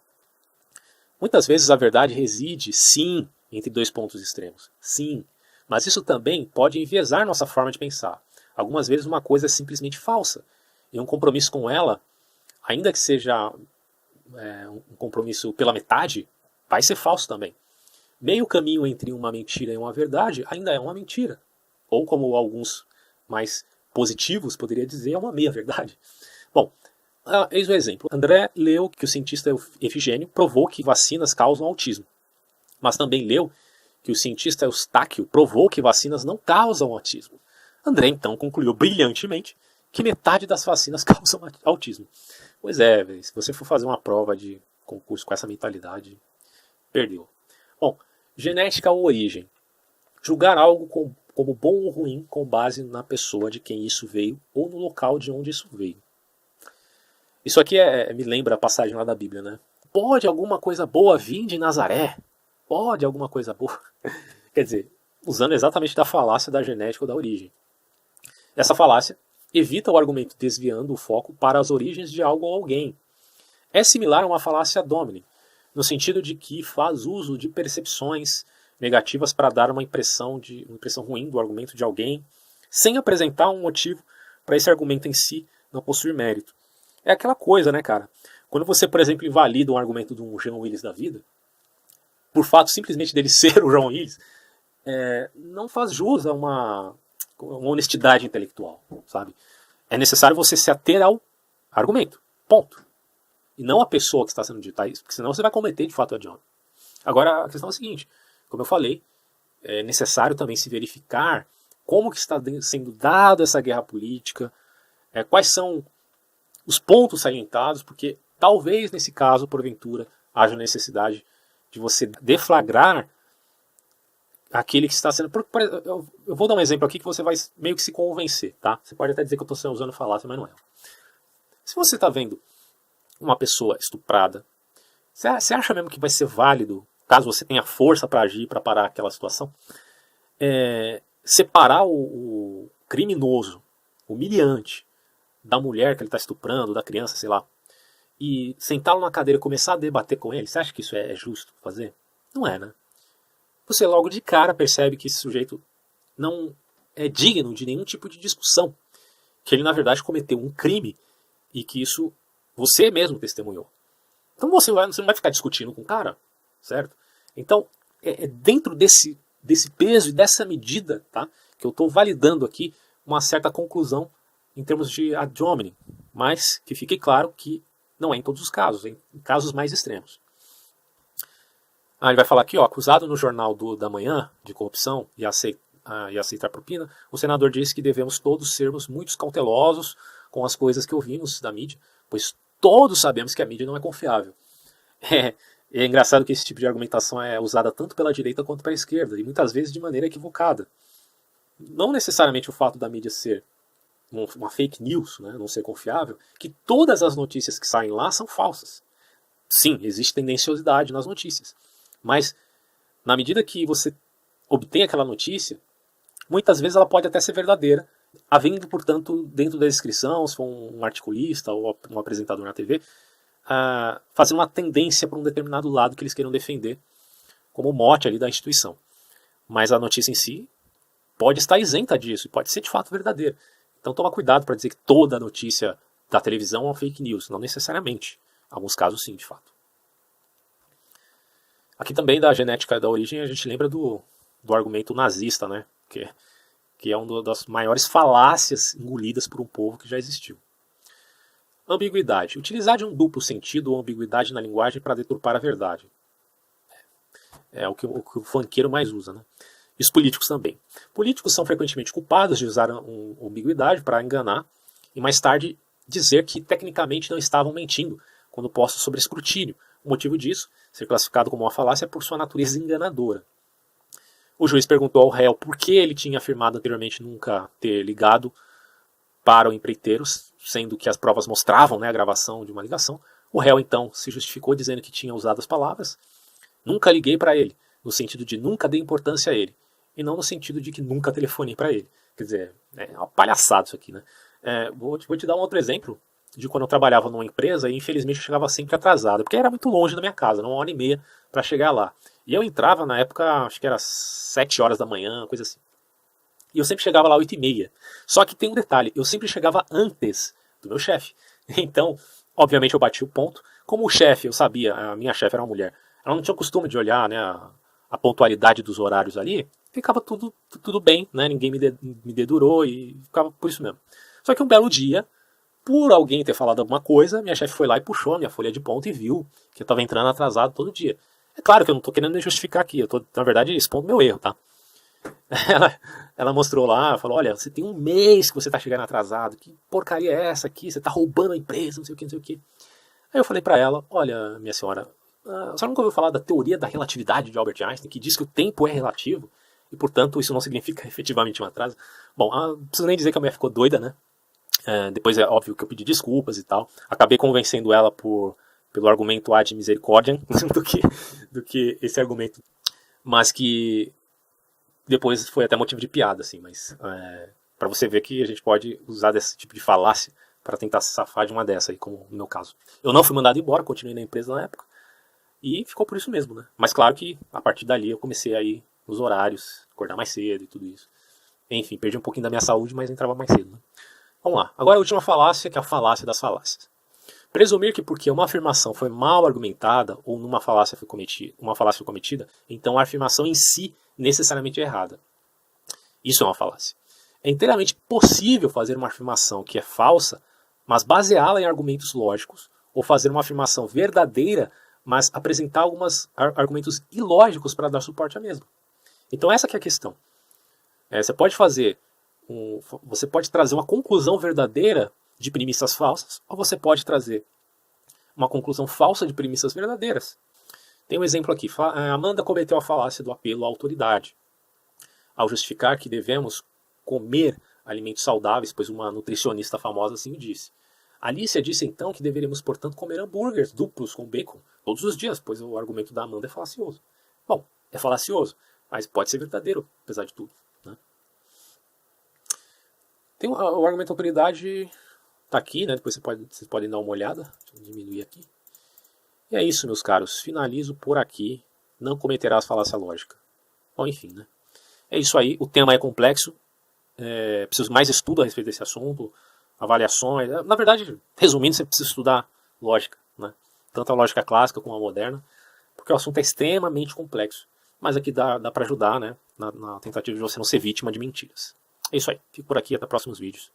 Muitas vezes a verdade reside, sim, entre 2 pontos extremos. Sim, mas isso também pode enviesar nossa forma de pensar. Algumas vezes uma coisa é simplesmente falsa, e um compromisso com ela, ainda que seja um compromisso pela metade, vai ser falso também. Meio caminho entre uma mentira e uma verdade ainda é uma mentira. Ou como alguns mais positivos poderia dizer, é uma meia-verdade. Bom, eis o exemplo. André leu que o cientista Efigênio provou que vacinas causam autismo. Mas também leu que o cientista Eustáquio provou que vacinas não causam autismo. André então concluiu brilhantemente que metade das vacinas causam autismo. Pois é, se você for fazer uma prova de concurso com essa mentalidade, perdeu. Bom, genética ou origem. Julgar algo como bom ou ruim com base na pessoa de quem isso veio ou no local de onde isso veio. Isso aqui me lembra a passagem lá da Bíblia, né? Pode alguma coisa boa vir de Nazaré? Pode alguma coisa boa? Quer dizer, usando exatamente da falácia da genética ou da origem. Essa falácia evita o argumento desviando o foco para as origens de algo ou alguém. É similar a uma falácia domini, no sentido de que faz uso de percepções negativas para dar uma impressão ruim do argumento de alguém, sem apresentar um motivo para esse argumento em si não possuir mérito. É aquela coisa, né, cara? Quando você, por exemplo, invalida um argumento de um Jean Willis da vida, por fato simplesmente dele ser o Jean Willis, não faz jus a uma honestidade intelectual, sabe? É necessário você se ater ao argumento, ponto. E não a pessoa que está sendo dita isso, porque senão você vai cometer de fato a idioma. Agora, a questão é a seguinte, como eu falei, é necessário também se verificar como que está sendo dada essa guerra política, quais são os pontos salientados, porque talvez nesse caso, porventura, haja necessidade de você deflagrar aquele que está sendo... Eu vou dar um exemplo aqui que você vai meio que se convencer, tá? Você pode até dizer que eu estou usando falácia, mas não é. Se você está vendo uma pessoa estuprada, você acha mesmo que vai ser válido, caso você tenha força para agir, para parar aquela situação, separar o criminoso, humilhante, da mulher que ele está estuprando, da criança, sei lá, e sentá-lo na cadeira e começar a debater com ele? Você acha que isso é justo fazer? Não é, né? Você logo de cara percebe que esse sujeito não é digno de nenhum tipo de discussão, que ele na verdade cometeu um crime e que isso você mesmo testemunhou. Então você não vai ficar discutindo com o cara, certo? Então dentro desse peso e dessa medida, tá, que eu estou validando aqui uma certa conclusão em termos de ad hominem, mas que fique claro que não é em todos os casos, em casos mais extremos. Ele vai falar aqui, acusado no Jornal da Manhã de corrupção e aceitar propina, o senador disse que devemos todos sermos muito cautelosos com as coisas que ouvimos da mídia, pois todos sabemos que a mídia não é confiável. É engraçado que esse tipo de argumentação é usada tanto pela direita quanto pela esquerda, e muitas vezes de maneira equivocada. Não necessariamente o fato da mídia ser uma fake news, né, não ser confiável, que todas as notícias que saem lá são falsas. Sim, existe tendenciosidade nas notícias. Mas, na medida que você obtém aquela notícia, muitas vezes ela pode até ser verdadeira, havendo, portanto, dentro da descrição, se for um articulista ou um apresentador na TV, fazendo uma tendência para um determinado lado que eles queiram defender, como mote ali da instituição. Mas a notícia em si pode estar isenta disso, e pode ser de fato verdadeira. Então toma cuidado para dizer que toda notícia da televisão é uma fake news, não necessariamente. Em alguns casos sim, de fato. Aqui também da genética da origem a gente lembra do argumento nazista, né? Que é uma das maiores falácias engolidas por um povo que já existiu. Ambiguidade. Utilizar de um duplo sentido ou ambiguidade na linguagem para deturpar a verdade. É o que o funkeiro mais usa, né? E os políticos também. Políticos são frequentemente culpados de usar ambiguidade para enganar e mais tarde dizer que tecnicamente não estavam mentindo quando postos sob escrutínio. O motivo disso, ser classificado como uma falácia, é por sua natureza enganadora. O juiz perguntou ao réu por que ele tinha afirmado anteriormente nunca ter ligado para o empreiteiro, sendo que as provas mostravam, né, a gravação de uma ligação. O réu então se justificou dizendo que tinha usado as palavras "nunca liguei para ele", no sentido de nunca dei importância a ele, e não no sentido de que nunca telefonei para ele. Quer dizer, é uma palhaçada isso aqui, né? Vou te dar um outro exemplo de quando eu trabalhava numa empresa e infelizmente eu chegava sempre atrasado, porque era muito longe da minha casa, era 1h30 para chegar lá. E eu entrava na época, acho que era 7 horas da manhã, coisa assim. E eu sempre chegava lá 8h30. Só que tem um detalhe, eu sempre chegava antes do meu chefe. Então, obviamente eu bati o ponto. Como o chefe, eu sabia, a minha chefe era uma mulher, ela não tinha o costume de olhar, né, a pontualidade dos horários ali, ficava tudo bem, né, ninguém me dedurou e ficava por isso mesmo. Só que um belo dia, por alguém ter falado alguma coisa, minha chefe foi lá e puxou a minha folha de ponto e viu que eu estava entrando atrasado todo dia. É claro que eu não estou querendo me justificar aqui, eu estou, na verdade, expondo meu erro, tá? Ela mostrou lá, falou, olha, você tem 1 mês que você está chegando atrasado, que porcaria é essa aqui, você está roubando a empresa, não sei o que, não sei o que. Aí eu falei para ela, olha, minha senhora, a senhora nunca ouviu falar da teoria da relatividade de Albert Einstein, que diz que o tempo é relativo? e, portanto, isso não significa efetivamente um atraso. Bom, não preciso nem dizer que a mulher ficou doida, né? Depois é óbvio que eu pedi desculpas e tal. Acabei convencendo ela pelo argumento ad misericordiam do que esse argumento. Mas que depois foi até motivo de piada, assim. Mas para você ver que a gente pode usar desse tipo de falácia para tentar se safar de uma dessa aí, como no meu caso. Eu não fui mandado embora, continuei na empresa na época. E ficou por isso mesmo, né? Mas claro que a partir dali eu comecei a ir nos horários, acordar mais cedo e tudo isso. Enfim, perdi um pouquinho da minha saúde, mas entrava mais cedo, né? Vamos lá. Agora a última falácia, que é a falácia das falácias. Presumir que porque uma afirmação foi mal argumentada ou uma falácia foi cometida, então a afirmação em si necessariamente é errada. Isso é uma falácia. É inteiramente possível fazer uma afirmação que é falsa, mas baseá-la em argumentos lógicos, ou fazer uma afirmação verdadeira, mas apresentar alguns argumentos ilógicos para dar suporte à mesma. Então essa que é a questão. Você pode trazer uma conclusão verdadeira de premissas falsas, ou você pode trazer uma conclusão falsa de premissas verdadeiras. Tem um exemplo aqui. Amanda cometeu a falácia do apelo à autoridade, ao justificar que devemos comer alimentos saudáveis, pois uma nutricionista famosa assim o disse. Alicia disse então que deveríamos, portanto, comer hambúrgueres duplos com bacon todos os dias, pois o argumento da Amanda é falacioso. Bom, é falacioso, mas pode ser verdadeiro, apesar de tudo, né? Tem o argumento da autoridade, está aqui, né? Depois vocês podem dar uma olhada. Deixa eu diminuir aqui. E é isso, meus caros. Finalizo por aqui. Não cometerás falácia lógica. Bom, enfim, né? É isso aí. O tema é complexo. Preciso mais estudo a respeito desse assunto. Avaliações. Na verdade, resumindo, você precisa estudar lógica, né? Tanto a lógica clássica como a moderna. Porque o assunto é extremamente complexo. Mas aqui dá para ajudar, né? Na tentativa de você não ser vítima de mentiras. É isso aí. Fico por aqui. Até próximos vídeos.